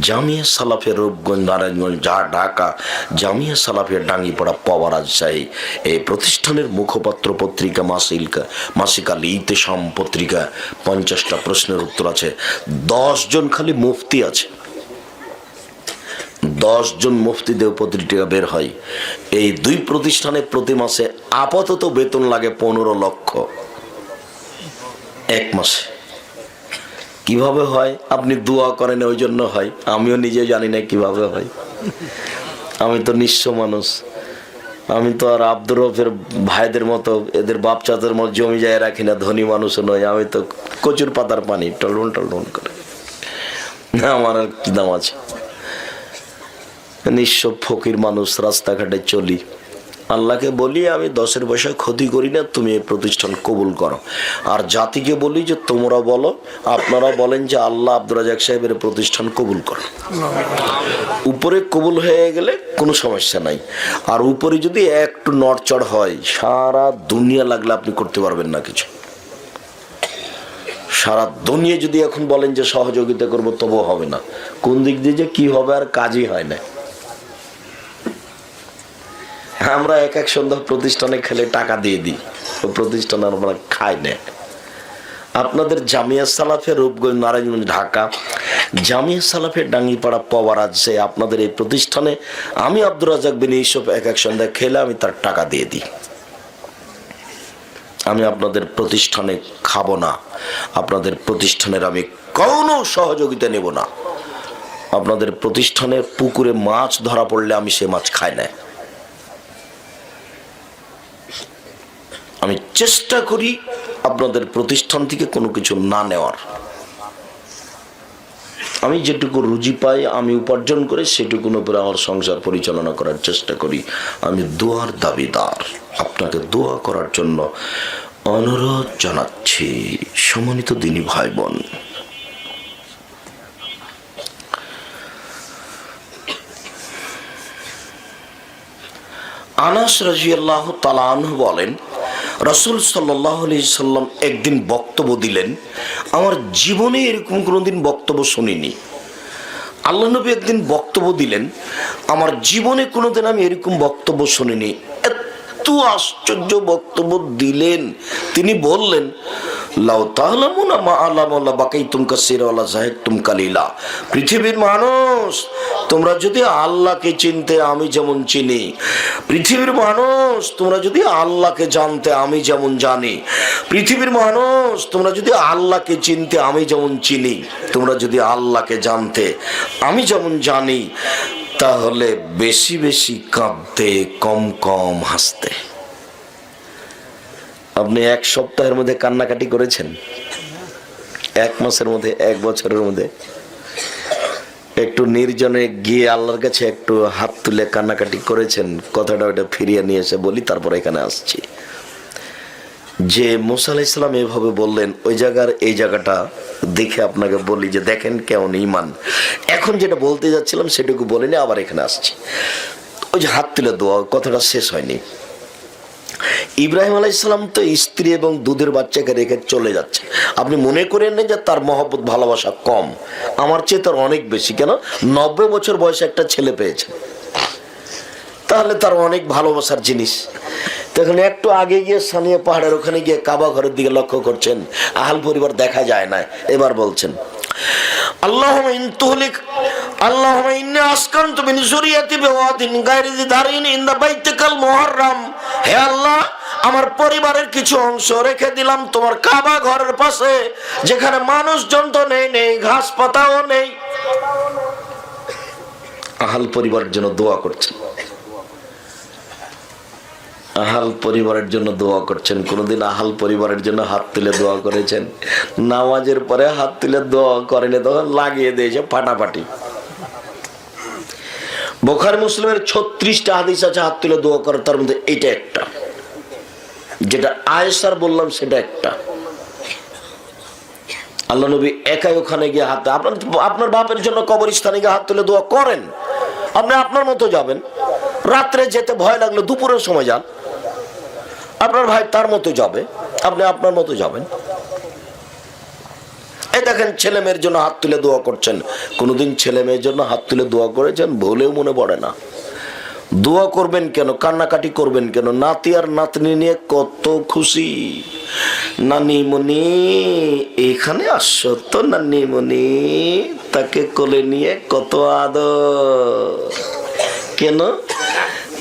জামিয়া সালাফের রূপগঞ্জ, নারায়ণগঞ্জ, ঢাকা, জামিয়া সালাফের ডাঙ্গিপাড়া, পাওয়া, রাজশাহী, এই প্রতিষ্ঠানের মুখপাত্র পত্রিকা মাসিক আল ইতেশাম পত্রিকা, 50টা প্রশ্নের উত্তর আছে। 10 জন খালি মুফতি আছে, 10 জন মুফতিদের পত্রিকা বের হয়। এই 2 প্রতিষ্ঠানে প্রতি মাসে আপাতত বেতন লাগে 15 লক্ষ, এক মাসে। কিভাবে হয়? আপনি দোয়া করেন ওই জন্য হয়, আমিও নিজে জানি না কিভাবে হয়। আমি তো নিঃস্ব মানুষ, আমি তো আর আব্দুর রফের ভাইদের মতো, এদের বাপ চাচাদের মতো জমি যায় রাখি না, ধনী মানুষও নয়। আমি তো কচুর পাতার পানি, টলন টলন করে। আমার আর কি দাম আছে? নিঃস্ব ফকির মানুষ, রাস্তাঘাটে চলি। আল্লাহকে বলি আমি 10 পয়সা ক্ষতি করি না, তুমি এই প্রতিষ্ঠান কবুল করো। আর জাতিকে বলি যে তোমরা বলো, আপনারা বলেন যে আল্লাহ আব্দুর রাজ্জাক সাহেবের প্রতিষ্ঠান কবুল করো। উপরে কবুল হয়ে গেলে কোনো সমস্যা নাই। আর উপরে যদি একটু নড়চড় হয়, সারা দুনিয়া লাগলে আপনি করতে পারবেন না কিছু। সারা দুনিয়া যদি এখন বলেন যে সহযোগিতা করবো, তবুও হবে না। কোন দিক দিয়ে যে কি হবে আর কাজই হয় না। আমরা এক সন্ধ্যা প্রতিষ্ঠানে খেলে টাকা দিয়ে দিই, ও প্রতিষ্ঠান আমরা খাই না। আপনাদের জামিয়া সালাফের রূপগঞ্জ, নারায়ণগঞ্জ, ঢাকা, জামিয়া সালাফের ডাঙ্গিপাড়া, পাওয়া, রাজশাহী, আপনাদের এই প্রতিষ্ঠানে আমি আব্দুর রাজ্জাক বিন ইউসুফ এক সন্ধ্যা খেলে আমি তার টাকা দিয়ে দিই। আমি আপনাদের প্রতিষ্ঠানে খাবো না, আপনাদের প্রতিষ্ঠানের আমি কোনো সহযোগিতা নেব না। আপনাদের প্রতিষ্ঠানের পুকুরে মাছ ধরা পড়লে আমি সে মাছ খাই না। আমি চেষ্টা করি আপনাদের প্রতিষ্ঠান থেকে কোনো কিছু না নেওয়ার। আমি যেটুকু রুজি পাই, আমি উপার্জন করে সেটুকুর উপরে আমার সংসার পরিচালনা করার চেষ্টা করি। আমি দোয়ার দাবিদার, আপনাকে দোয়া করার জন্য অনুরোধ জানাচ্ছি। সম্মানিত দিনী ভাই বোন, আনাস রাদিয়াল্লাহু তাআলা আনহু বলেন, রাসূল সাল্লাল্লাহু আলাইহি সাল্লাম একদিন বক্তব্য দিলেন, আমার জীবনে এরকম কোনোদিন বক্তব্য শুনিনি। আল্লাহ নবী একদিন বক্তব্য দিলেন, আমার জীবনে কোনোদিন আমি এরকম বক্তব্য শুনিনি। এত আশ্চর্য বক্তব্য দিলেন। তিনি বললেন, লাউ তা'লামুনা মা আ'লামু লাবাকাইতুম কাসীরা ওয়া লাযাহিকতুম কালীলা। পৃথিবীর মানুষ, তোমরা যদি আল্লাহকে চিনতে আমি যেমন চিনি, পৃথিবীর মানুষ তোমরা যদি আল্লাহকে জানতে আমি যেমন জানি, পৃথিবীর মানুষ তোমরা যদি আল্লাহকে চিনতে আমি যেমন চিনি, তোমরা যদি আল্লাহকে জানতে আমি যেমন জানি, তাহলে বেশি বেশি কাঁদতে, কম কম হাসতে। আপনি 1 সপ্তাহের মধ্যে কান্নাকাটি করেছেন? 1 মাসের মধ্যে, 1 বছরের মধ্যে একটু নির্জনে গিয়ে আল্লাহর কাছে একটু হাত তুলে কান্নাকাটি করেছেন? কথাটা ওটা ফিরিয়ে নিয়ে এসে বলি, তারপর এখানে আসছি। যে মুসা আলাইহিস সালাম এভাবে বললেন, ওই জায়গার এই জায়গাটা দেখে আপনাকে বলি যে দেখেন কেমন ঈমান। এখন যেটা বলতে যাচ্ছিলাম সেটুকু বলিনি, আবার এখানে আসছি। ওই যে হাত তুলে দোয়া, কথাটা শেষ হয়নি। ইব্রাহিম আলাইহিস সালাম তো স্ত্রী এবং দুধের বাচ্চাকে রেখে চলে যাচ্ছে। আপনি মনে করেন না যে তার মহব্বত ভালোবাসা কম, আমার চেয়ে তার অনেক বেশি। কেন? 90 বছর বয়সে একটা ছেলে পেয়েছে, তাহলে তার অনেক ভালোবাসার জিনিস। তখন একটু আগে গিয়ে সানিয়া পাহাড়ের ওখানে গিয়ে কাবা ঘরের দিকে লক্ষ্য করছেন, আহাল পরিবার দেখা যায় না। এবার বলছেন আল্লাহুম্মা ইন তুহলিক আল্লাহুম্মা ইন্নী আসকানতু মিন যুররিয়াতি বিওয়াদিন গায়রি যি দারিন ইনদা বাইতিকাল মুহাররাম। হে আল্লাহ, আমার পরিবারের কিছু অংশ রেখে দিলাম তোমার কাবা ঘরের পাশে, যেখানে মানুষজন তো নেই, ঘাস পাতাও নেই। আহাল পরিবারের জন্য দোয়া করছেন, আহাল পরিবারের জন্য দোয়া করছেন। কোনদিন আহাল পরিবারের জন্য হাত তুলে দোয়া করেছেন? নামাজের পরে হাত তুলে দোয়া করেন, তখন লাগিয়ে দিয়েছে ফাটাফাটি। বুখারী মুসলিমের 36টা হাদিস আছে হাত তুলে দোয়া করার, তার মধ্যে এটা একটা, যেটা আয়েশার বললাম সেটা একটা। আল্লাহ নবী একাই ওখানে গিয়ে হাত, আপনার বাপের জন্য কবরস্থানে গিয়ে হাত তুলে দোয়া করেন। আপনি আপনার মতো যাবেন, রাত্রে যেতে ভয় লাগলো দুপুরের সময় যান, আপনার ভাই তার মতো যাবে, আপনি আপনার মতো যাবেন। এই দেখেন ছেলে মেয়ের জন্য হাত তুলে দোয়া করছেন। কোনোদিন ছেলে মেয়ের জন্য হাত তুলে দোয়া করেছেন? বলেও মনে পড়ে না। দোয়া করবেন কেন, কান্নাকাটি করবেন কেন? নাতি আর নাতনি নিয়ে কত খুশি। নানিমণি এখানে আসছো তো, নানিমণি তাকে কোলে নিয়ে কত আদর। কেন?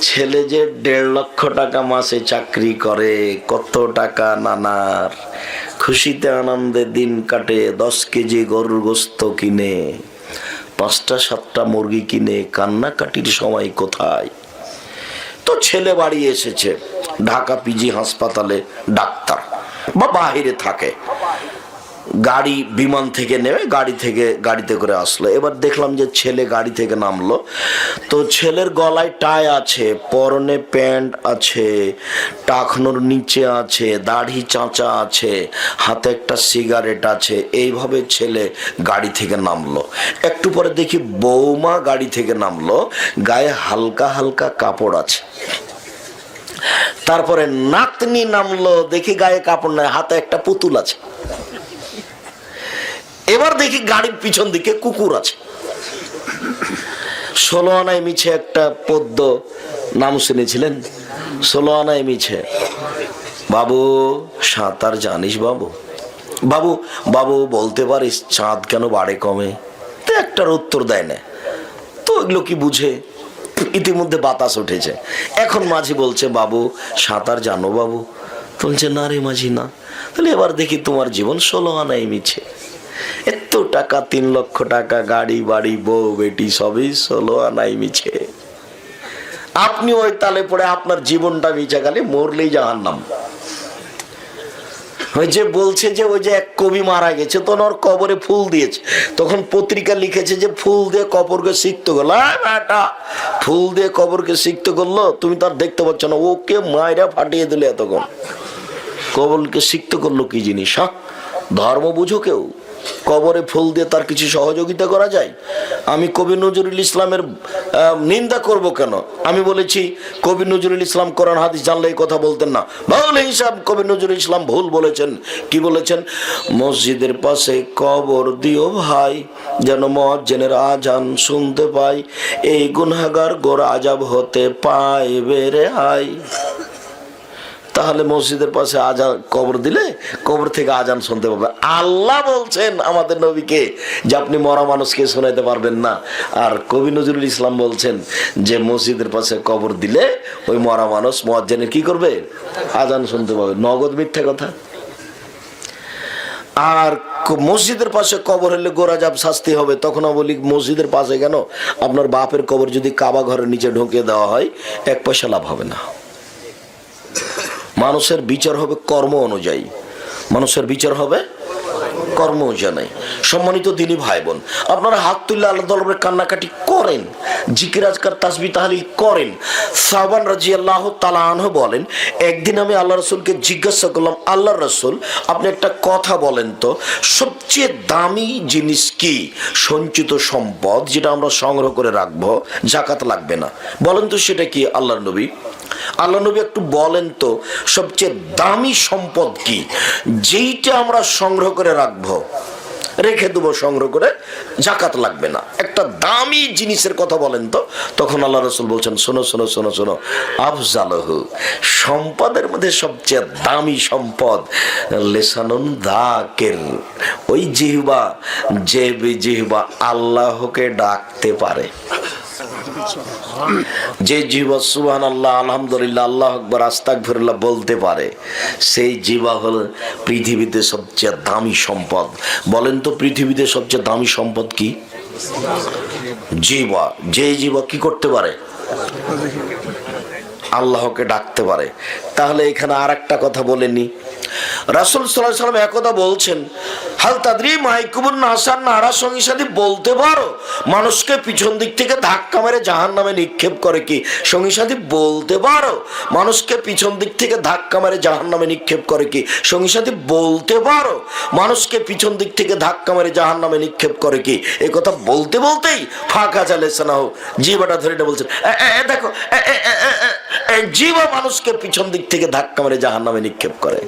ছেলে যে 1.5 লক্ষ টাকা মাসে চাকরি করে, কত টাকা নানার খুশিতে আনন্দে দিন কাটে। 10 কেজি গরুর গোস্ত কিনে, 5টা 7টা মুরগি কিনে, কান্নাকাটির সময় কোথায়? তো ছেলে বাড়ি এসেছে, ঢাকা পিজি হাসপাতালে ডাক্তার বা বাহিরে থাকে, গাড়ি বিমান থেকে নেমে গাড়িতে করে আসলো। এবার দেখলাম যে ছেলে গাড়ি থেকে নামলো, তো ছেলের গলায় টাই আছে, পরনে প্যান্ট আছে, টাকনোর নিচে আছে, দাড়ি চাঁচা আছে, হাতে একটা সিগারেট আছে। এইভাবে ছেলে গাড়ি থেকে নামলো। একটু পরে দেখি বৌমা গাড়ি থেকে নামলো, গায়ে হালকা হালকা কাপড় আছে। তারপরে নাতনি নামলো, দেখি গায়ে কাপড় নাই, হাতে একটা পুতুল আছে। এবার দেখি গাড়ির পিছন দিকে কুকুর আছে। 16 আনায় মিছে একটা পদ্য, নাম শুনেছিলেন? 16 আনায় মিছে। বাবু সাঁতার জানিস? বাবু বাবু বাবু বলতে পারিস চাঁদ কেন বাড়ে কমে? তো একটার উত্তর দেয় না। তো এগুলো কি বুঝে? ইতিমধ্যে বাতাস উঠেছে। এখন মাঝি বলছে বাবু সাঁতার জানো বাবু? বলছে না রে মাঝি না। তাহলে এবার দেখি তোমার জীবন 16 আনায় মিছে। এত টাকা, 3 লক্ষ টাকা, গাড়ি বাড়ি, বউ বেটি, সবই 16 আনায় মিছে। আপনি ওই তালে পড়ে আপনার জীবনটা মিছে গেলে মরলেই জাহান্নাম। ওই যে বলছে যে ওই যে এক কবি মারা গেছে, তখন ওর কবরে ফুল দিয়েছে, তখন পত্রিকা লিখেছে যে ফুল দিয়ে কবরকে সিক্ত করলো। ফুল দিয়ে কবরকে সিক্ত করলো, তুমি তার দেখতে পাচ্ছ না, ওকে মায়েরা ফাটিয়ে দিলে। এতক্ষণ কবরকে সিক্ত করলো কি জিনিস? হ্যাঁ, ধর্ম বুঝো কেউ? কবরে ফুল দিয়ে তার কিছু সহযোগিতা করা যায়? আমি কবি নজরুল ইসলামের নিন্দা করব কেন? আমি বলেছি কবি নজরুল ইসলাম কোরআন হাদিস জানলে এই কথা বলতেন না। বলে হিসাব কবি নজরুল ইসলাম ভুল বলেছেন। কি বলেছেন? মসজিদের পাশে কবর দিও ভাই, যেন মুয়াজ্জিনের আজান শুনতে পাই, এই গুনাহগার গোর আযাব হতে পাইবে রেহাই। তাহলে মসজিদের পাশে আজান কবর দিলে কবর থেকে আজান শুনতে পাবে। আল্লাহ বলছেন আমাদের নবীকে যে আপনি মরা মানুষকে শোনাইতে পারবেন না, আর কবি নজরুল ইসলাম বলছেন যে মসজিদের পাশে কবর দিলে ওই মরা মানুষ মুয়াজ্জিনের কি করবে? আজান শুনতে পাবে। নগদ মিথ্যা কথা। আর মসজিদের পাশে কবর হলে গোরাজাব শাস্তি হবে। তখন বলি মসজিদের পাশে কেন? আপনার বাপের কবর যদি কাবা ঘরের নিচে ঢুকিয়ে দেওয়া হয় 1 পয়সা লাভ হবে না। মানুষের বিচার হবে কর্ম অনুযায়ী, মানুষের বিচার হবে কর্ম অনুযায়ী। সম্মানিত দিনী ভাই বোন, আপনারা হাত তুললে আল্লাহ দরবারে কান্নাকাটি করেন। করেন, জিকির আজকার তাসবিহ তাহলিল করেন। সাওবান রাদিয়াল্লাহু তাআলা আনহু বলেন, একদিন আমি আল্লাহ রাসূলকে জিজ্ঞাসা করলাম, আল্লাহ রাসূল আপনি একটা কথা বলেন তো, সবচেয়ে দামি জিনিস কি? সঞ্চিত সম্পদ যেটা আমরা সংগ্রহ করে রাখবো, যাকাত লাগবে না, বলেন তো সেটা কি আল্লাহর নবী? আল্লাহ নবী একটু বলেন তো সবচেয়ে দামি সম্পদ কি, যেইটা আমরা সংগ্রহ করে রাখবো, রেখে দেবো সংগ্রহ করে, যাকাত লাগবে না, একটা দামি জিনিসের কথা বলেন তো। তখন আল্লাহ রাসূল বলছেন, শোনো শোনো শোনো শোনো, আফজালহু, সম্পদের মধ্যে সবচেয়ে দামি সম্পদ লিসানুন যাকির, ওই জিহ্বা, যে জিহ্বা আল্লাহকে ডাকতে পারে, যে জিহ্বা সুবহানাল্লাহ, আলহামদুলিল্লাহ, আল্লাহু আকবার, আস্তাগফিরুল্লাহ বলতে পারে, সেই জিহ্বা হলো পৃথিবীতে সবচেয়ে দামি সম্পদ। বলেন তো পৃথিবীতে সবচেয়ে দামি সম্পদ কি? জিহ্বা। যে জিহ্বা কি করতে পারে? আল্লাহকে ডাকতে পারে। তাহলে এখানে আর একটা কথা বলেনি, রাসূল সাল্লাল্লাহু আলাইহি ওয়াসাল্লাম একদা বলছেন, হাল তাদরি মাইকুবুন নাসান, নারা সঙ্গী সাথী বলতে পারো মানুষকে পিছন দিক থেকে ধাক্কা মেরে জাহান্নামে নিক্ষেপ করে কি? সঙ্গী সাথী বলতে পারো মানুষকে পিছন দিক থেকে ধাক্কা মেরে জাহান্নামে নিক্ষেপ করে কি? সঙ্গী সাথী বলতে পারো মানুষকে পিছন দিক থেকে ধাক্কা মেরে জাহান্নামে নিক্ষেপ করে কি? এই কথা বলতে বলতেই ফাঁকা চালেছে না, জিহ্বাটা ধরে বলছেন, দেখো জিহ্বা মানুষকে পিছন দিক থেকে ধাক্কা মেরে জাহান্নামে নিক্ষেপ করে।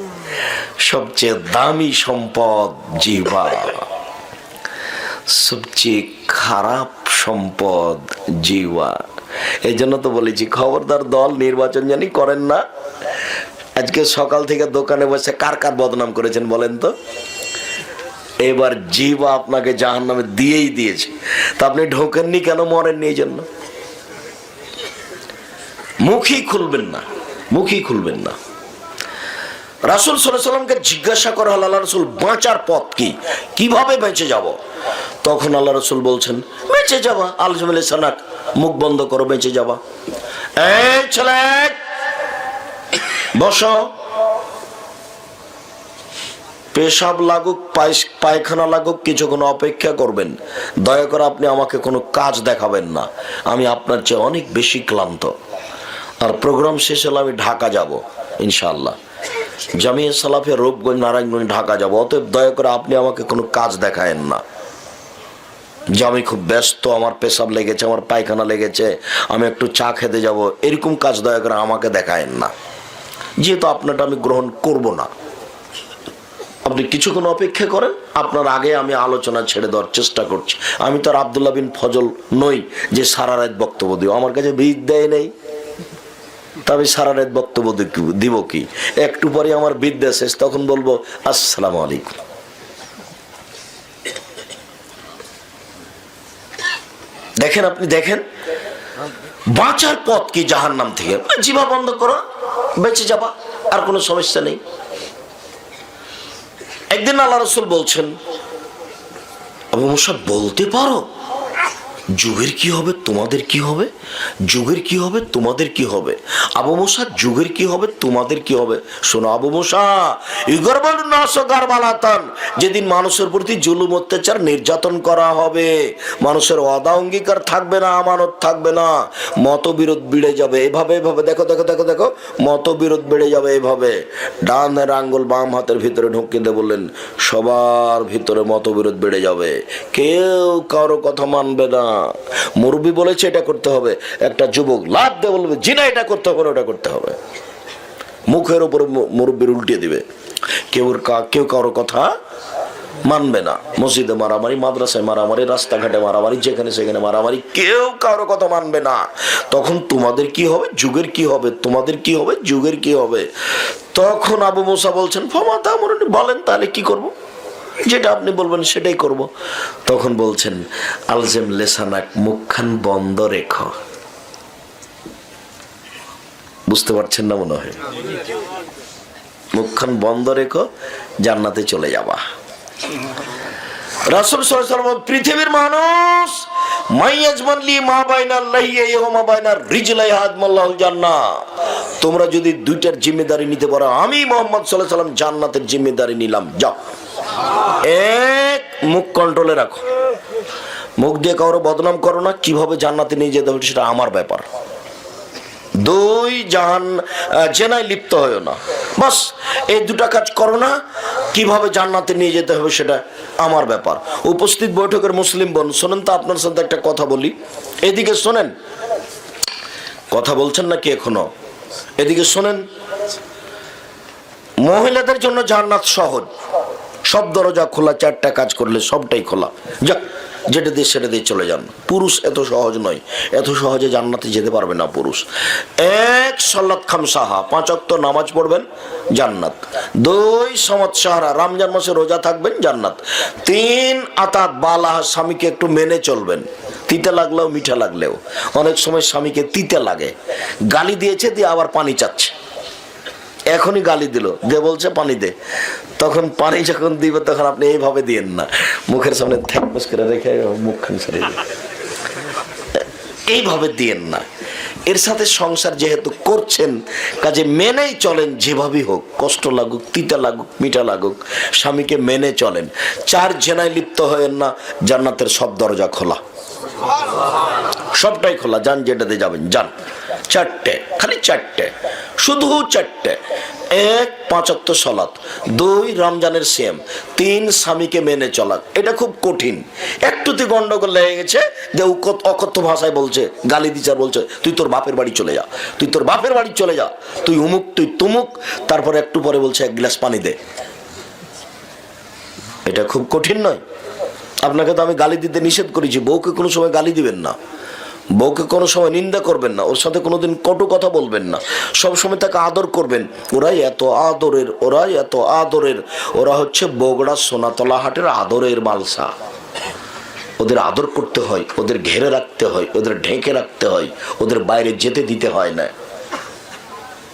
সবচেয়ে দামি সম্পদ জিহ্বা, সবচেয়ে খারাপ সম্পদ জিহ্বা। এই জন্য তো বলেছি, খবরদার দল নির্বাচন জানি করেন না। আজকে সকাল থেকে দোকানে বসে কার কার বদনাম করেছেন বলেন তো? এবার জিহ্বা আপনাকে জাহান্নামে দিয়েই দিয়েছে, তা আপনি ঢোকেননি কেন? মরেননি এই জন্য। মুখই খুলবেন না, মুখই খুলবেন না। রাসূল সাল্লাল্লাহু আলাইহি ওয়াসাল্লামকে জিজ্ঞাসা করা হলো, আল্লাহ রাসূল বাঁচার পথ কি, কিভাবে বেঁচে যাব? তখন আল্লাহ রাসূল বলছেন, বেঁচে যাবা আলজামিল সানাক, মুখ বন্ধ করো, বেঁচে যাবা। এই ছেলে বসো, পেশাব লাগুক, পায়খানা লাগুক, কিছুক্ষণ অপেক্ষা করবেন, দয়া করে আপনি আমাকে কোনো কাজ দেখাবেন না, আমি আপনার চেয়ে অনেক বেশি ক্লান্ত। আর প্রোগ্রাম শেষ হলে আমি ঢাকা যাব ইনশাআল্লাহ, জামিয়া সালাফিয়া রূপগঞ্জ নারায়ণগঞ্জ ঢাকা যাব, অতএব দয়া করে আপনি আমাকে কোনো কাজ দেখায়েন না যে আমি খুব ব্যস্ত, আমার পেশাব লেগেছে, আমার পায়খানা লেগেছে, আমি একটু চা খেতে যাব, এরকম কাজ দয়া করে আমাকে দেখায়েন না, যেহেতু আপনারটা আমি গ্রহণ করব না। আপনি কিছুক্ষণ অপেক্ষা করেন, আপনার আগে আমি আলোচনা ছেড়ে দেওয়ার চেষ্টা করছি। আমি তো আর আব্দুল্লাহ বিন ফজল নই যে সারা রাত বক্তব্য দিব, আমার কাছে বিদ্যাই নেই, তবে সারা রাত বক্তব্য দিব কি? একটু পরে আমার বিদ্যা শেষ, তখন বলবো আসসালামু আলাইকুম। দেখেন, আপনি দেখেন বাঁচার পথ কি জাহান্নাম থেকে? জিহ্বা বন্ধ করো, বেঁচে যাবা, আর কোনো সমস্যা নেই। একদিন আল্লাহ রাসূল বলছেন, আবু মুসা বলতে পারো যুগের কি হবে, তোমাদের কি হবে? যুগের কি হবে, তোমাদের কি হবে? আবু মুসা যুগের কি হবে, তোমাদের কি হবে? শোনো আবু মুসা, যেদিন মানুষের প্রতি জুলুম, অত্যাচার, নির্যাতন করা হবে, মানুষের ওয়াদা অঙ্গীকার থাকবে না, আমানত থাকবে না, মতবিরোধ বেড়ে যাবে। এভাবে এভাবে দেখো দেখো দেখো দেখো, মতবিরোধ বেড়ে যাবে এভাবে। ডানের আঙ্গুল বাম হাতের ভিতরে ঢুকিয়ে দিয়ে বললেন, সবার ভিতরে মতবিরোধ বেড়ে যাবে, কেউ কারো কথা মানবে না। মুরব্বী বলেছে এটা করতে হবে, একটা যুবক লাভ দিয়ে বলবে জিনা এটা করতে হবে, ওটা করতে হবে, মুখের উপরে মুরব্বীর উল্টিয়ে দিবে। কেউ কারো কথা মানবে না। মসজিদে মারামারি, মাদ্রাসায় মারামারি, রাস্তাঘাটে মারামারি, যেখানে সেখানে মারামারি, কেউ কারো কথা মানবে না। তখন তোমাদের কি হবে, যুগের কি হবে, তোমাদের কি হবে, যুগের কি হবে? তখন আবু মুসা বলছেন, ফামাতা আমরুনি, বলেন তাহলে কি করব? যেটা আপনি বলবেন সেটাই করব। তখন বলছেন, আলজেম লেসানাক, মুখখান বন্ধ রেখো। বুঝতে পারছেন না মনে হয়? মুখখান বন্ধ রেখো, জান্নাতে চলে যাবা। রাসূল সাল্লাল্লাহু আলাইহি ওয়াসাল্লাম, পৃথিবীর মানুষ মাইয়াজমানলি মা বাইনাল লাইয়ি ওয়া মা বাইনার রিজলাই হাদমাল্লাহুল জান্নাহ, তোমরা যদি দুইটার জিম্মেদারি নিতে পারো, আমি মুহাম্মদ সাল্লাল্লাহু আলাইহি ওয়াসাল্লাম জান্নাতের জিম্মেদারি নিলাম। যাও, এক, মুখ কন্ট্রোলে রাখো, মুখ দিয়ে কারো বদনাম করো না, কিভাবে জান্নাতে নিয়ে যেতে হবে সেটা আমার ব্যাপার। 2 জেনায় লিপ্ত হয়েও না, বাস এই 2টা কাজ করো না। কিভাবে জান্নাতে নিয়ে যেতে হবে সেটা আমার ব্যাপার। উপস্থিত বৈঠকের মুসলিম বোন, শোনেন তো আপনার সাথে একটা কথা বলি, এদিকে শোনেন। কথা বলছেন নাকি এখনো? এদিকে শোনেন। মহিলাদের জন্য জান্নাত সহজ, সব দরজা খোলা, 4টা কাজ করলে সবটাই খোলা, যা যেটা দিয়ে সেটা দিয়ে চলে যান। পুরুষ এত সহজ নয়, এত সহজে জান্নাতে যেতে পারবে না পুরুষ। 1 সালাত খামসাহা, 5 ওয়াক্ত নামাজ পড়বেন, জান্নাত। 2 সামাত সাহারা, রমজান মাসে রোজা থাকবেন, জান্নাত। 3 আতাত বালাহ, স্বামীকে একটু মেনে চলবেন, তিতা লাগলেও মিঠা লাগলেও। অনেক সময় স্বামীকে তিতা লাগে, গালি দিয়েছে দিয়ে আবার পানি চাচ্ছে, এখনই গালি দিল, যে বলছে পানি দে, তখন পানি যখন দিবে তখন আপনি এইভাবে দিয়েন না, মুখের সামনে থ্যাকমস করে রেখে মুখখান সরিয়ে দিন, এইভাবে দিয়েন না। এর সাথে সংসার যেহেতু করছেন, কাজে মেনেই চলেন, যেভাবেই হোক, কষ্ট লাগুক, তিতা লাগুক, মিঠা লাগুক, স্বামীকে মেনে চলেন। 4 জেনায় লিপ্ত হয়েন না, জান্নাতের সব দরজা খোলা, সবটাই খোলা, যান যেটাতে যাবেন যান। 4টে, খালি 4টে, শুধু 4টে। 1 5 ওয়াক্ত সালাত, 2 রমজানের সিয়াম, 3 স্বামীকে মেনে চলা। এটা খুব কঠিন, একটুতে গন্ডগোল লেগে গেছে, যে অকথ্য ভাষায় বলছে, গালি দিচার বলছে, তুই তোর বাপের বাড়ি চলে যা, তুই তোর বাপের বাড়ি চলে যা, তুই উমুক, তুই তুমুক, তারপরে একটু পরে বলছে 1 গ্লাস পানি দে। এটা খুব কঠিন নয়? আপনাকে তো আমি গালি দিতে নিষেধ করেছি, বউকে কোনো সময় গালি দিবেন না, বউকে কোনো সময় নিন্দা করবেন না, ওর সাথে কোনোদিন কটু কথা বলবেন না, সব সময় তাকে আদর করবেন। ওরাই এত আদরের, ওরাই এত আদরের, ওরা হচ্ছে বগুড়া সোনাতলা হাটের আদরের মালসা। ওদের আদর করতে হয়, ওদের ঘেরে রাখতে হয়, ওদের ঢেকে রাখতে হয়, ওদের বাইরে যেতে দিতে হয় না।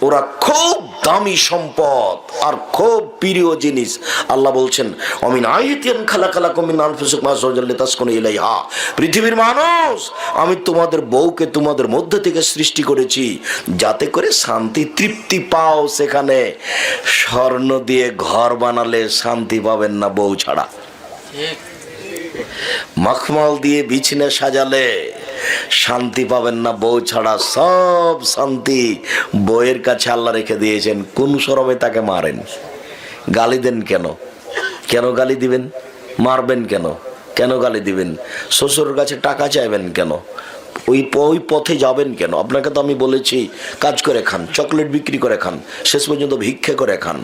ওরা খুব দামি সম্পদ আর খুব প্রিয় জিনিস। আল্লাহ বলছেন, অমিন আয়াতিন খালাকালাকুম মিন আনফুসিকুম আযওয়াজাল লিতাসকুনু ইলাইহা, পৃথিবীর মানুষ, আমি তোমাদের বউকে তোমাদের মধ্যে থেকে সৃষ্টি করেছি যাতে করে শান্তি তৃপ্তি পাও সেখানে। স্বর্ণ দিয়ে ঘর বানালে শান্তি পাবেন না বউ ছাড়া, মখমল দিয়ে বিছানা সাজালে শান্তি পাবেন না বউ ছাড়া। সব শান্তি বউয়ের কাছে আল্লাহ রেখে দিয়েছেন। কোন শরমে তাকে মারেন, গালি দেন কেন? কেন গালি দিবেন? মারবেন কেন? কেন গালি দিবেন? শ্বশুরের কাছে টাকা চাইবেন কেন? ওই পথে যাবেন কেন? আপনাকে তো আমি বলেছি, কাজ করে খান, চকলেট বিক্রি করে খান, শেষ পর্যন্ত ভিক্ষে করে খান।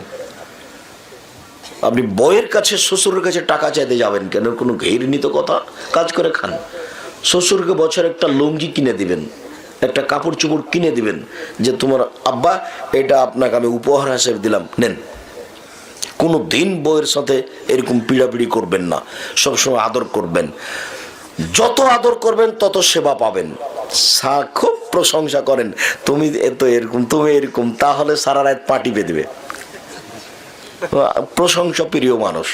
আপনি বউয়ের কাছে, শ্বশুরের কাছে টাকা চাইতে যাবেন কেন? কোনো ঘৃণিত কথা। কাজ করে খান। শ্বশুরকে বছর একটা লুঙ্গি কিনে দিবেন, একটা কাপড় চোপড় কিনে দিবেন, যে তোমার আব্বা এটা আপনাকে আমি উপহার হিসেবে দিলাম, নেন। কোনো দিন বউয়ের সাথে এরকম পিড়াপিড়ি করবেন না, সবসময় আদর করবেন। যত আদর করবেন তত সেবা পাবেন। খুব প্রশংসা করেন, তুমি এত এরকম, তুমি এরকম, তাহলে সারা রাত পাটি বেঁধবে। প্রশংসা প্রিয় মানুষ,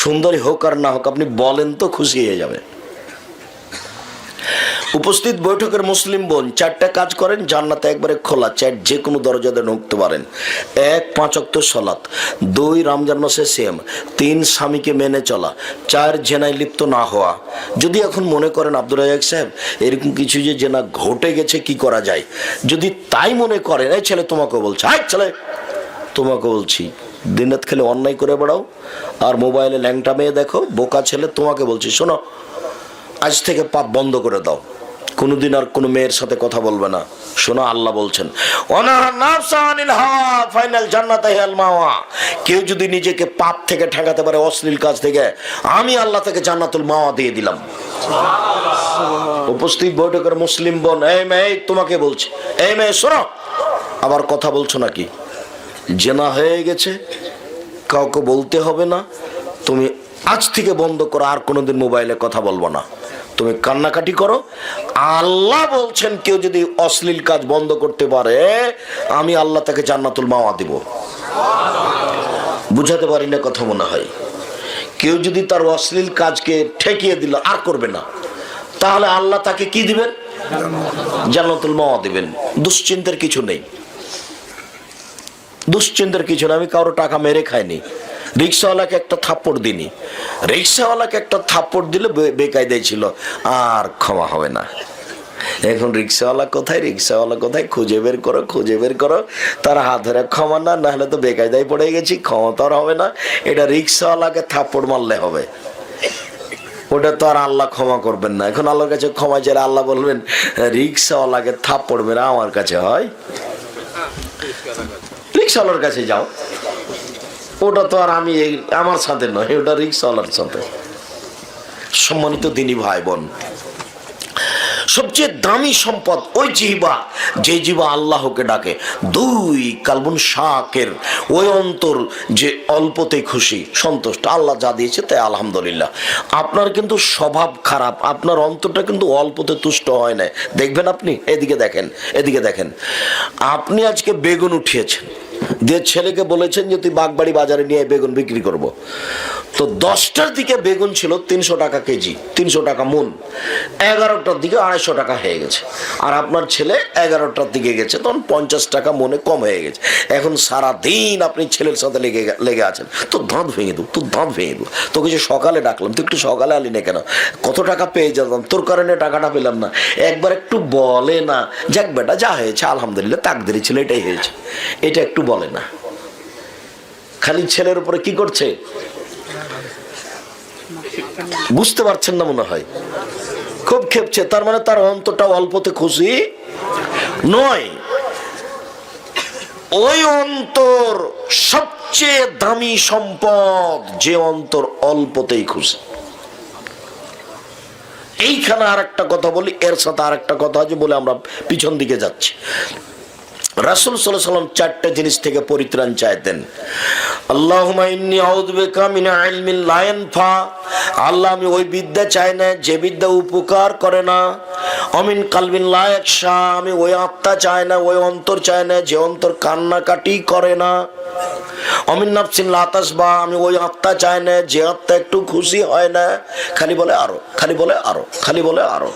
সুন্দরী হোক আর না হোক, আপনি বলেন তো খুশি হয়ে যাবে। উপস্থিত বৈঠকের মুসলিম বোন, 4টা কাজ করেন, জান্নাতে একবারে খোলা, 4 যে কোনো দরজাতে ঢুকতে পারেন। 1 5 ওয়াক্ত সালাত, 2 রমজান মাসে সিয়াম, 3 স্বামীকে মেনে চলা, 4 জেনায় লিপ্ত না হওয়া। যদি এখন মনে করেন আব্দুর রাজ্জাক সাহেব এরকম কিছু যে জেনা ঘটে গেছে, কি করা যায়, যদি তাই মনে করেন, এই ছেলে তোমাকে বলছে, আয় ছেলে তোমাকে বলছি, দিনত খেলে অন্যায় করে বেড়াও আর মোবাইলে ল্যাংটা মেয়ে দেখো, বোকা ছেলে, তোমাকে বলছি, শোনো, আজ থেকে পাপ বন্ধ করে দাও, কোনোদিন আর কোনো মেয়ের সাথে কথা বলবে না। শোনো, আল্লাহ বলছেন, কেউ যদি নিজেকে পাপ থেকে ঠেকাতে পারে, অশ্লীল কাজ থেকে, আমি আল্লাহ থেকে জান্নাতুল মাওয়া দিয়ে দিলাম। উপস্থিত বৈঠকের মুসলিম বোন, এই মেয়ে তোমাকে বলছি, এই মেয়ে শোনো, আবার কথা বলছো নাকি? জেনা হয়ে গেছে, কাউকে বলতে হবে না, তুমি আজ থেকে বন্ধ করো, আর কোনোদিন মোবাইলে কথা বলবো না, তুমি কান্নাকাটি করো। আল্লাহ বলছেন, কেউ যদি অশ্লীল কাজ বন্ধ করতে পারে, আমি আল্লাহ তাকে জান্নাতুল মাওয়া দিব। বুঝাতে পারি না কথা মনে হয়? কেউ যদি তার অশ্লীল কাজকে ঠেকিয়ে দিল, আর করবে না, তাহলে আল্লাহ তাকে কি দিবেন? জান্নাতুল মাওয়া দিবেন। দুশ্চিন্তার কিছু নেই, দুশ্চিন্তার কিছু নেই। আমি কারো টাকা মেরে খাইনি, রিক্সাওয়ালাকে একটা থাপ্পড় দিনি, রিক্সাওয়ালাকে একটা থাপ্পড় দিলে বেকায়দায় ছিল, আর ক্ষমা হবে না। এখন রিক্সাওয়ালা কোথায় খুঁজে বের করো, তার হাত ধরে ক্ষমা না হলে তো বেকায়দায় পড়ে গেছি, ক্ষমা তো আর হবে না। এটা রিক্সাওয়ালাকে থাপ্পড় মারলে হবে, ওটা তো আর আল্লাহ ক্ষমা করবেন না। এখন আল্লাহর কাছে ক্ষমা চাইলে আল্লাহ বলবেন রিক্সাওয়ালাকে থাপ্পড় মেরে আমার কাছে হয়? রিক্সাওয়ালার কাছে যাও, ওটা তো আর আমি আমার সাথে নয়, ওটা রিক্সাওয়ালার সাথে। সম্মানিত দিনী ভাই বোন, সবচেয়ে দামি সম্পদ ওই জিহ্বা, যে জিহ্বা আল্লাহকে ডাকে। দুই, কালবুন শাকের, ওই অন্তর যে অল্পতে খুশি সন্তুষ্ট, আল্লাহ যা দিয়েছে তাই আলহামদুলিল্লাহ। আপনার কিন্তু স্বভাব খারাপ, আপনার অন্তরটা কিন্তু অল্পতে তুষ্ট হয় না। দেখবেন আপনি, এদিকে দেখেন, আপনি আজকে বেগুন উঠিয়েছেন, দিয়ে ছেলেকে বলেছেন যে তুই বাগবাড়ি বাজারে নিয়ে বেগুন বিক্রি করব। তো 10টার দিকে বেগুন ছিল 300 টাকা কেজি, 300 টাকা মন। 11টার দিকে 250 টাকা হয়ে গেছে। আর আপনার ছেলে 11টার দিকে গেছে, তখন 50 টাকা মনে কম হয়ে গেছে। এখন সারাদিন আপনি ছেলের সাথে লেগে আছেন, তোর দাঁত ভেঙে দেবো, তোকে যে সকালে ডাকলাম, তুই একটু সকালে আলি না কেন? কত টাকা পেয়ে যেতাম, তোর কারণে টাকাটা পেলাম না। একবার একটু বলে না, যাক বেটা যা হয়েছে আলহামদুলিল্লাহ, তাকদীরে ছিল, এটাই হয়েছে, এটা একটু বলে না। খালি ছেলের উপরে কি করছে বুঝতে পারছেন না মনে হয়, খুব খেপছে। তার মানে তার অন্তরটা অল্পতে খুশি নয়। ওই অন্তর সবচেয়ে দামি সম্পদ, যে অন্তর অল্পতেই খুশি। এইখানে আর একটা কথা বলি, এর সাথে আর একটা কথা আছে বলে আমরা পিছন দিকে যাচ্ছি। রাসূল সাল্লাল্লাহু আলাইহি ওয়াসাল্লাম 4টা জিনিস থেকে পরিত্রাণ চাইতেন। আল্লাহুম্মা ইন্নী আউযু বিকা মিন ইলমিন লা ইয়ানফা, আল্লাহ আমি ওই বিদ্যা চাই না যে বিদ্যা উপকার করে না। অমিন কালবিন লা ইয়াখশা, আমি ওই আত্মা চাই না, ওই অন্তর চাই না যে অন্তর কান্নাকাটি করে না। অমিন নাফসিন লা তাসবা, আমি ওই আত্মা চাই না যে আত্মা একটু খুশি হয় না, খালি বলে আরো।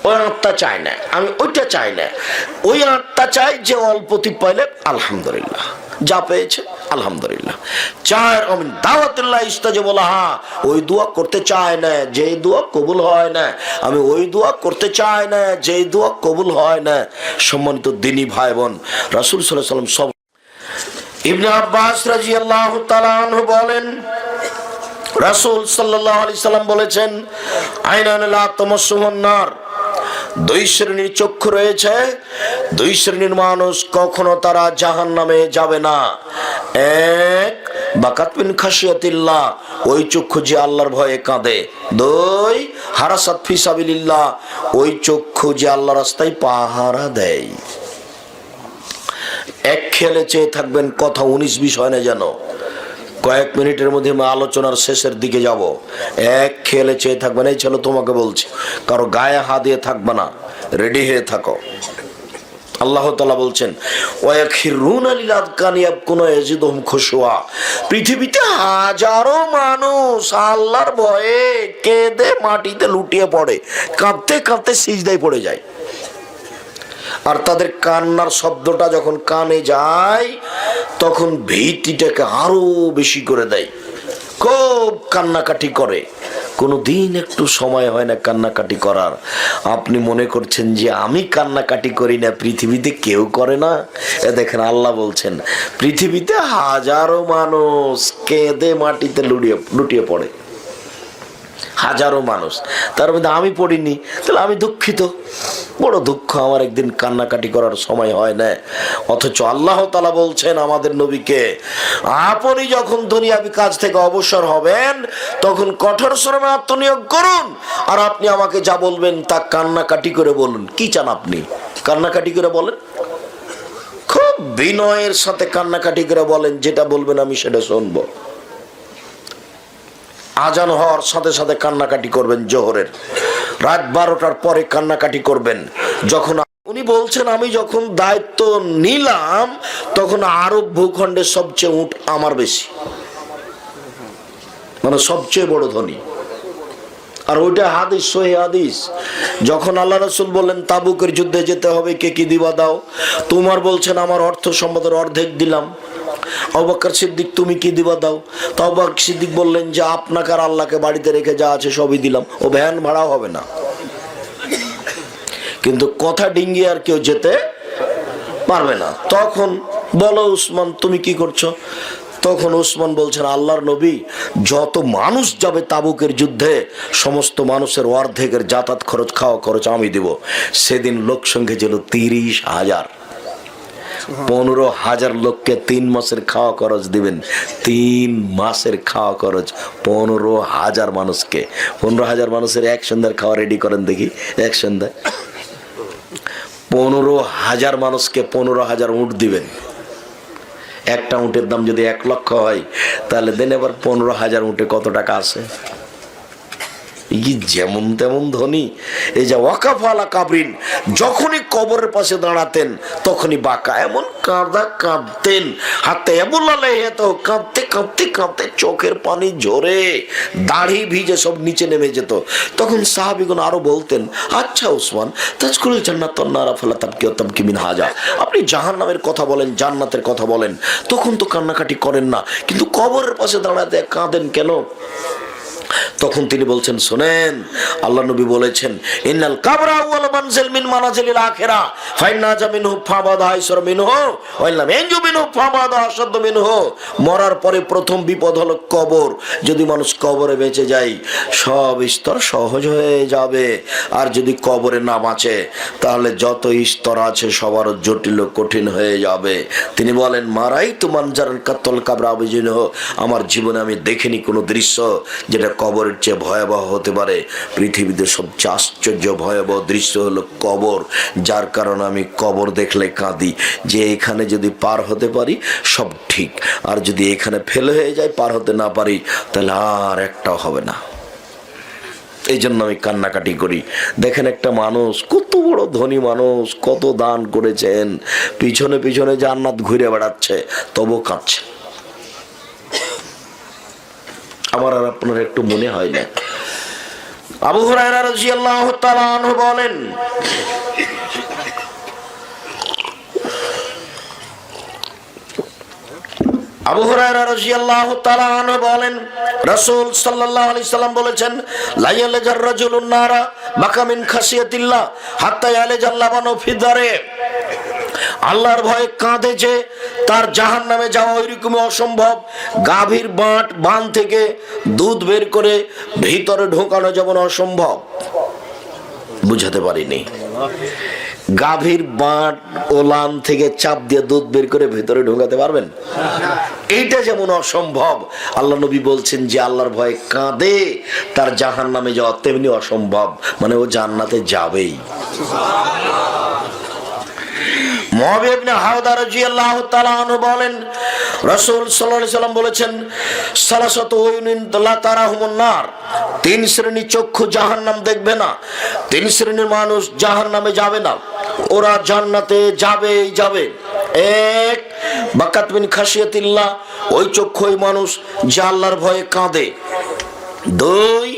ওই আত্মা চাই না, আমি ওইটা চাই না। ওই আত্মা চাই যে অল্পতি পাইলে আলহামদুলিল্লাহ, যা পেয়েছে আলহামদুলিল্লাহ। চায় অমিন দাওয়াতুল্লাহ ইস্তাজাব লাহা, ওই দোয়া করতে চায় না যে দোয়া কবুল হয় না, আমি ওই দোয়া করতে চাই না যে দোয়া কবুল হয় না। সম্মানিত দ্বীনী ভাই বোন, রাসূল সাল্লাল্লাহু আলাইহি ওয়াসাল্লাম সব। ইবনে আব্বাস রাদিয়াল্লাহু তাআলা আনহু বলেন, রাসূল সাল্লাল্লাহু আলাইহি সাল্লাম বলেছেন, আইনান লা তামাসসুহুন নার, 2 শ্রেণীর চক্ষু রয়েছে, 2 শ্রেণীর মানুষ কখনো তারা জাহান্নামে যাবে না। 1, বাকাত মিন খাশিয়াতিল্লাহ, ওই চক্ষু যে আল্লাহর ভয়ে কাঁদে। 2, হারাসাত ফি সাবিলিল্লাহ, ওই চক্ষু যে আল্লাহর রাস্তায় পাহারা দেয়। এক খেয়ালে চেয়ে থাকবেন, কথা 19-20 হয় না যেন। কয়েক মিনিটের মধ্যে আমি আলোচনার শেষের দিকে যাব। এক খেয়ালে চেয়ে থাকবেন। এই ছেলে তোমাকে বলছি, কারো গায়ে হাত দিয়ে থাকবে না, রেডি হয়ে থাকো। আল্লাহ তাআলা বলছেন, ওয়ায়াখিরুনা লিল আযকানি ইয়াবকুনা ইয়াজিদুহুম খুশুয়া, পৃথিবীতে হাজারো মানুষ আল্লাহর ভয়ে কেঁদে মাটিতে লুটিয়ে পড়ে, কাঁদতে কাঁদতে সিজদায় পড়ে যায়। আর তাদের কান্নার শব্দটা যখন কানে যায় তখন ভীতিটাকে আরো বেশি করে দেয়, খুব কান্নাকাটি করে। কোনোদিন একটু সময় হয় না কান্নাকাটি করার। আপনি মনে করছেন যে আমি কান্নাকাটি করি না, পৃথিবীতে কেউ করে না? দেখেন আল্লাহ বলছেন, পৃথিবীতে হাজারো মানুষ কেঁদে মাটিতে লুটিয়ে পড়ে, হাজারো মানুষ, তার মধ্যে আমি পড়িনি, তাহলে আমি দুঃখিত, বড় দুঃখ আমার, একদিন কান্নাকাটি করার সময় হয় না। অথচ আল্লাহ তাআলা বলছেন আমাদের নবীকে, আপনি যখন দুনিয়াবি কাজ থেকে অবসর হবেন তখন কঠোর শ্রমে আত্মনিয়োগ করুন, আর আপনি আমাকে যা বলবেন তা কান্নাকাটি করে বলুন। কি চান আপনি? কান্নাকাটি করে বলেন, খুব বিনয়ের সাথে কান্নাকাটি করে বলেন, যেটা বলবেন আমি সেটা শুনবো। আজান হওয়ার সাথে সাথে কান্নাকাটি করবেন, জোহরের রাত 12টার পরে কান্নাকাটি করবেন। যখন উনি বলছেন আমি যখন দায়িত্ব নিলাম তখন আরব ভূখণ্ডের সবচেয়ে উট আমার বেশি, মানে সবচেয়ে বড় ধনী। আর ওইটা হাদিস, সহিহ হাদিস। যখন আল্লাহ রাসূল বললেন তাবুকের যুদ্ধে যেতে হবে, কে কি দিবা দাও, তোমার বলছেন আমার অর্থ সম্পদের অর্ধেক দিলাম, আবু বকর সিদ্দিক তুমি কি দিবা দাও। তো আবু বকর সিদ্দিক বললেন যে আপনাকে আর আল্লাহকে বাড়িতে রেখে যা আছে সবই দিলাম, ও ভ্যান ভাড়াও হবে না। কিন্তু কথা ডিঙ্গিয়ে আর কেউ যেতে পারবে না। তখন বলো উসমান তুমি কি করছো? তখন উসমান বলছেন আল্লাহর নবী, যত মানুষ যাবে তাবুকের যুদ্ধে সমস্ত মানুষের অর্ধেকের যাতায়াত খরচ খাওয়া খরচ আমি দেব। সেদিন লোক সংখ্যা ছিল 30,000। 15,000 লোককে 3 মাসের খাওয়া খরচ দিবেন। 3 মাসের খাওয়া খরচ 15,000 মানুষকে। 15,000 মানুষের এক সন্ধ্যার খাওয়া রেডি করেন দেখি, এক সন্ধ্যায় 15,000 মানুষকে 15,000 উট দিবেন। একটা উটের দাম যদি 1 লক্ষ হয় তাহলে দেন এবার 15,000 উটে কত টাকা আছে? যেমন তেমন ধনী। এই যে ওয়াকাফ আলা কাবরিন, যখনই কবরের পাশে দাঁড়াতেন তখনই বাঁকা এমন কাঁদতেন, হাতে কাঁদতে কাঁদতে কাঁদতে চোখের পানি ঝরে দাড়ি ভিজে সব নিচে নেমে যেত। তখন সাহাবীগণ আরো বলতেন, আচ্ছা উসমান, তাজকুল জান্নাত নারা ফালা তাবকি ওয়া তাবকি মিন হাজা, আপনি জাহান্নামের কথা বলেন, জান্নাতের কথা বলেন, তখন তো কান্নাকাটি করেন না, কিন্তু কবরের পাশে দাঁড়াতে কাঁদেন কেন? তখন তিনি বলছেন, শুনেন, আল্লাহ নবী বলেছেন, ইন্নাল কাবরা আউয়াল মানজিল মিন মানাজিলিল আখিরা ফাইন্না জামিনহু ফাবাদা আইসার মিনহু ওয়া ইল্লাম ইয়ানজু মিনহু ফাবাদা আশাদ্দু মিনহু। মরার পরে প্রথম বিপদ হলো কবর। যদি মানুষ কবরে বেঁচে যায় সব স্তর সহজ হয়ে যাবে, আর যদি কবরে না বাঁচে তাহলে যত স্তর আছে সবার জটিল কঠিন হয়ে যাবে। তিনি বলেন, মারাই তো মানজারাল কাতল কাবরা আবিজিনহু, আমার জীবনে আমি দেখিনি কোনো দৃশ্য যেটা কবরের চেয়ে ভয়াবহ হতে পারে। পৃথিবীতে সবচেয়ে আশ্চর্য ভয়াবহ দৃশ্য হলো কবর, যার কারণে আমি কবর দেখলে কাঁদি যে এখানে যদি পার হতে পারি সব ঠিক, আর যদি এখানে ফেল হয়ে যায় পার হতে না পারি তাহলে আর একটাও হবে না। এই জন্য আমি কান্নাকাটি করি। দেখেন একটা মানুষ, কত বড় ধনী মানুষ, কত দান করেছেন, পিছনে পিছনে জান্নাত ঘুরে বেড়াচ্ছে, তবু কাঁদছে। আমার আর আপনার একটু মনে হয় না? আবু হুরায়রা রাদিয়াল্লাহু তাআলা আনহু বলেন, আবু হুরায়রা রাদিয়াল্লাহু তাআলা আনহু বলেন, রাসূল সাল্লাল্লাহু আলাইহি সাল্লাম বলেছেন, লা ইয়ালজার রাজুলুন নারা মাকা মিন খাসিয়াতিল্লাহ হাত্তা ইয়ালজাল লাবানু ফি দারে। আল্লাহর ভয়ে কাঁদে যে তার জাহান্নামে যাওয়া ওইরকমই অসম্ভব। গাভীর বান থেকে দুধ বের করে ভিতরে ঢোকানো যেমন অসম্ভব। বুঝাতে পারিনি? গাভীর বাট ওলান থেকে চাপ দিয়ে দুধ বের করে ভিতরে ঢোকাতে পারবেন? এইটা যেমন অসম্ভব, আল্লাহ নবী বলছেন যে আল্লাহর ভয়ে কাঁদে তার জাহান্নামে যাওয়া তেমনি অসম্ভব, মানে ও জান্নাতে যাবেই। মুআবিয়া ইবনে হাওদা রাদিয়াল্লাহু তাআলা আনহু বলেন, রাসূল সাল্লাল্লাহু আলাইহি সাল্লাম বলেছেন, সালাসাতু উয়ুনিন লা তারাহুমুন নার, 3 শ্রেণীর চক্ষু জাহান্নাম দেখবে না। 3 শ্রেণীর মানুষ জাহান্নামে যাবে না, ওরা জান্নাতে যাবেই যাবে। 1 বাকাত মিন খাশিয়াতিল্লাহ, ওই চক্ষু ওই মানুষ যে আল্লাহর ভয়ে কাঁদে। 2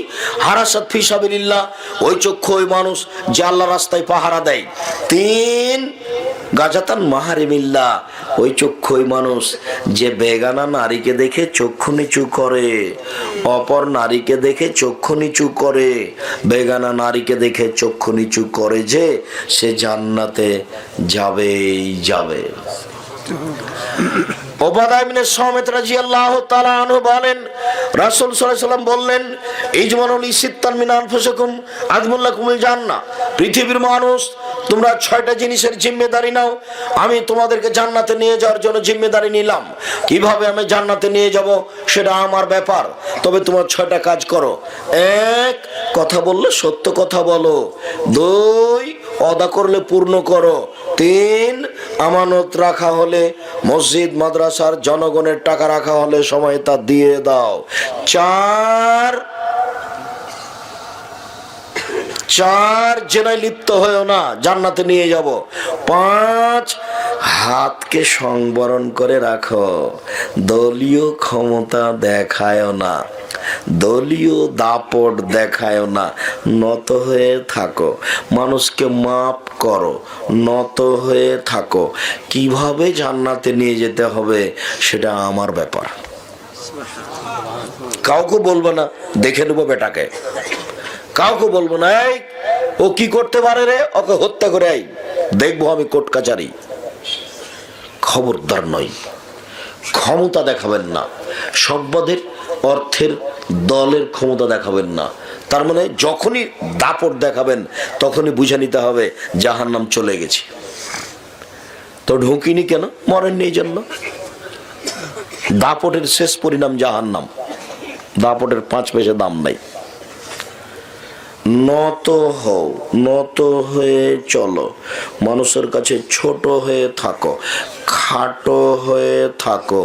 হারাসাত ফি সাবিলিল্লাহ, ওই চক্ষু ওই মানুষ যে আল্লাহর রাস্তায় পাহারা দেয়। 3 গাজাতান মাহারিমিল্লাহ, ওই চক্ষু ওই মানুষ যে বেগানা নারীকে দেখে চক্ষু নিচু করে, অপর নারীকে দেখে চক্ষু নিচু করে, বেগানা নারীকে দেখে চক্ষু নিচু করে, যে সে জান্নাতে যাবেই যাবে। উবাদা ইবনে সামিত রাদিয়াল্লাহু তাআলা আনহু বলেন, রাসূল সাল্লাল্লাহু আলাইহি সাল্লাম বললেন, ইজমানুল ইসিত্তান মিন আনফুসিকুম আযমুল্লাকুমুল জান্নাহ, পৃথিবীর মানুষ তোমরা 6টা জিনিসের জিম্মেদারি নাও, আমি তোমাদেরকে জান্নাতে নিয়ে যাওয়ার জন্য জিম্মেদারি নিলাম। কিভাবে আমি জান্নাতে নিয়ে যাব সেটা আমার ব্যাপার, তবে তোমরা 6টা কাজ করো। 1 কথা বললে সত্য কথা বলো। 2 ওয়াদা করলে পূর্ণ করো। 3 আমানত রাখা হলে, মসজিদ মাদ্রাসার জনগণের টাকা রাখা হলে সময় তা দিয়ে দাও। 4 জেনায় লিপ্ত হয়েও না, জান্নাতে নিয়ে যাব। 5 হাতকে সংবরণ করে রাখো, দলীয় ক্ষমতা দেখায় না, দলীয় দাপট দেখায় না, নত হয়ে থাকো, মানুষকে মাপ করো, নত হয়ে থাকো। কিভাবে জান্নাতে নিয়ে যেতে হবে সেটা আমার ব্যাপার, কাউকে বলবো না দেখে নেবো বেটাকে, কাউকে বলবো না এই ও কি করতে পারে রে, ওকে হত্যা করে আই দেখবো আমি কোর্ট কাচারি। খবরদার নয়, ক্ষমতা দেখাবেন না, সম্পদের অর্থের দলের ক্ষমতা দেখাবেন না। তার মানে যখনই দাপট দেখাবেন তখনই বুঝে নিতে হবে জাহান্নাম চলে গেছি। তো ঢুকিনি কেন? মরেননি এই জন্য। দাপটের শেষ পরিণাম জাহান্নাম, দাপটের 5 পয়সা দাম নাই। নত হও, নত হয়ে চলো, মানুষের কাছে ছোট হয়ে থাকো, খাটো হয়ে থাকো।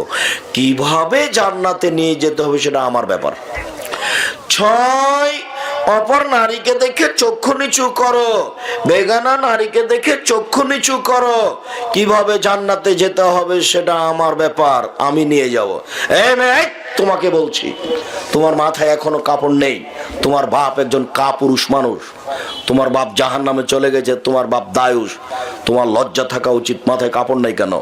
কিভাবে জান্নাতে নিয়ে যেতে হবে সেটা আমার ব্যাপার। 6, অপর নারীকে দেখে চক্ষু নিচু করো, বেগানা নারীকে দেখে চক্ষু নিচু করো। কিভাবে জান্নাতে যেতে হবে সেটা আমার ব্যাপার, আমি নিয়ে যাব। এই মেয়ে, তোমাকে বলছি, তোমার মাথায় এখনো কাপড় নেই, তোমার বাপ একজন কাপুরুষ মানুষ, তোমার বাপ জাহান্নামে চলে গেছে, তোমার বাপ দায়ুষ, তোমার লজ্জা থাকা উচিত। মাথায় কাপড় নেই কেন?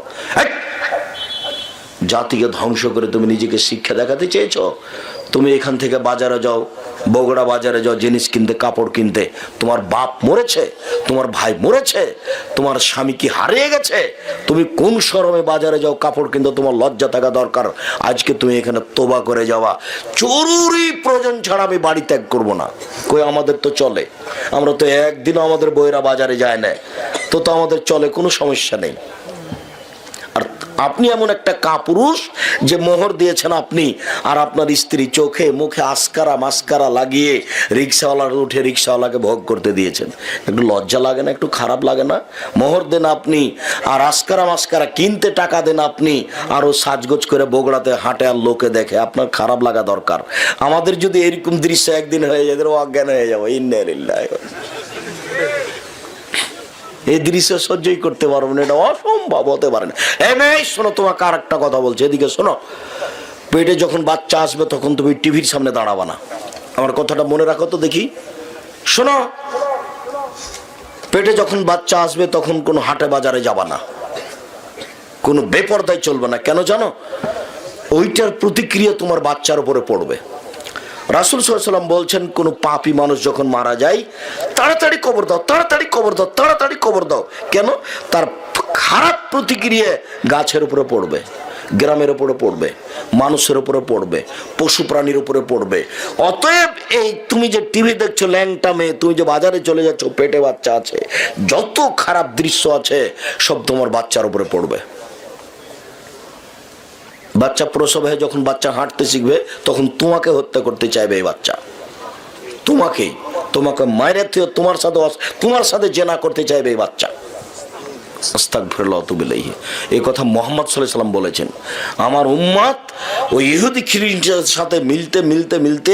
জাতিকে ধ্বংস করে তুমি নিজেকে শিক্ষা দেখাতে চেয়েছো? তুমি এখান থেকে বাজারে যাও, বগুড়া বাজারে যাও জিনিস কিনতে, কাপড় কিনতে, তোমার বাপ মরেছে, তোমার ভাই মরেছে, তোমার স্বামী কি হারিয়ে গেছে, তুমি কোন শরমে বাজারে যাও কাপড় কিনতে? তোমার লজ্জা থাকা দরকার। আজকে তুমি এখানে তোবা করে যাওয়া, জরুরি প্রয়োজন ছাড়া আমি বাড়ি ত্যাগ করবো না। কই আমাদের তো চলে, আমরা তো একদিনও আমাদের বইরা বাজারে যায় না, তো আমাদের চলে, কোনো সমস্যা নেই। আর আপনি এমন একটা কাপুরুষ যে মোহর দিয়েছেন আপনি আর আপনার স্ত্রী, চোখে মুখে আসকারা মাস্কারা লাগিয়ে রিক্সাওয়ালার উঠে রিক্সাওয়ালাকে ভোগ করতে দিয়েছেন। একটু লজ্জা লাগে না? একটু খারাপ লাগে না? মোহর দেন আপনি আর আসকারা মাস্কারা কিনতে টাকা দেন আপনি, আরও সাজগোজ করে বগুড়াতে হাঁটে আর লোকে দেখে, আপনার খারাপ লাগা দরকার। আমাদের যদি এরকম দৃশ্য একদিন হয়ে যায়, অজ্ঞান হয়ে যাবো। ইন্নালিল্লাহি, এই দৃশ্য সহ্যই করতে পারবো না, এটা অসম্ভব, হতে পারে না। এই মেয়ে শোনো, তোমাকে আর একটা কথা বলছে, এদিকে শোনো। পেটে যখন বাচ্চা আসবে তখন তুমি টিভির সামনে দাঁড়াবা না, আমার কথাটা মনে রাখো তো দেখি। শোনো, পেটে যখন বাচ্চা আসবে তখন কোনো হাটে বাজারে যাবা না, কোনো বেপরদায় চলবে না। কেন জানো? ওইটার প্রতিক্রিয়া তোমার বাচ্চার উপরে পড়বে। রাসূল সাল্লাল্লাহু আলাইহি ওয়াসাল্লাম বলছেন, কোন পাপী মানুষ যখন মারা যায় তাড়াতাড়ি কবর দাও, তাড়াতাড়ি কবর দাও, তাড়াতাড়ি কবর দাও। কেন? তার খারাপ প্রতিক্রিয়া গাছের উপরে পড়বে, গ্রামের উপরে পড়বে, মানুষের উপরে পড়বে, পশু প্রাণীর উপরে পড়বে। অতএব এই তুমি যে টিভি দেখছো ল্যাংটা মেয়ে, তুমি যে বাজারে চলে যাচ্ছ পেটে বাচ্চা আছে, যত খারাপ দৃশ্য আছে সব তোমার বাচ্চার উপরে পড়বে। বাচ্চা প্রসব হয়ে যখন বাচ্চা হাঁটতে শিখবে তখন তোমাকে হত্যা করতে চাইবে এই বাচ্চা, তোমাকেই, তোমাকে মায়ের থেকে তোমার সাথে জেনা করতে চাইবে এই বাচ্চা। আস্তাগফিরুল্লাহ ওয়া আতুবু ইলাইহি। এই কথা মুহাম্মদ সাল্লাল্লাহু আলাইহি ওয়াসাল্লাম বলেছেন। আমার উম্মত ওই ইহুদি খ্রিস্টানের সাথে মিলতে মিলতে মিলতে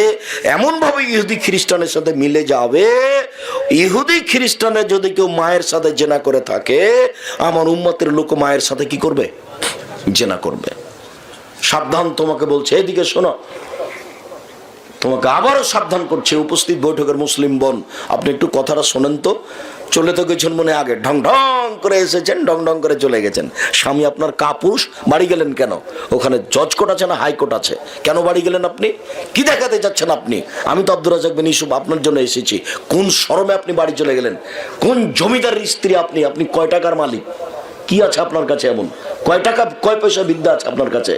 এমন ভাবে ইহুদি খ্রিস্টানের সাথে মিলে যাবে, ইহুদি খ্রিস্টানের যদি কেউ মায়ের সাথে জেনা করে থাকে, আমার উম্মতের লোক মায়ের সাথে কি করবে? জেনা করবে। সাবধান, তোমাকে বলছে, এদিকে শোনো, তোমাকে আবারও সাবধান করছে উপস্থিত বৈঠকের মুসলিম বোন, আপনি একটু কথাটা শোনেন তো। চলে তো গেছেন মনে আগে, ঢং ঢং করে এসেছেন, ঢং ঢং করে চলে গেছেন। স্বামী আপনার কাপুরুষ, বাড়ি গেলেন কেন? ওখানে জজ কোর্ট আছে না হাইকোর্ট আছে, কেন বাড়ি গেলেন আপনি? কি দেখাতে যাচ্ছেন আপনি? আমি তো আব্দুর রাজ্জাক বিন ইউসুফ আপনার জন্য এসেছি। কোন শরমে আপনি বাড়ি চলে গেলেন? কোন জমিদারের স্ত্রী আপনি? আপনি কয় টাকার মালিক? কি আছে আপনার কাছে এমন? কয় টাকা কয় পয়সা বিদ্যা আছে আপনার কাছে?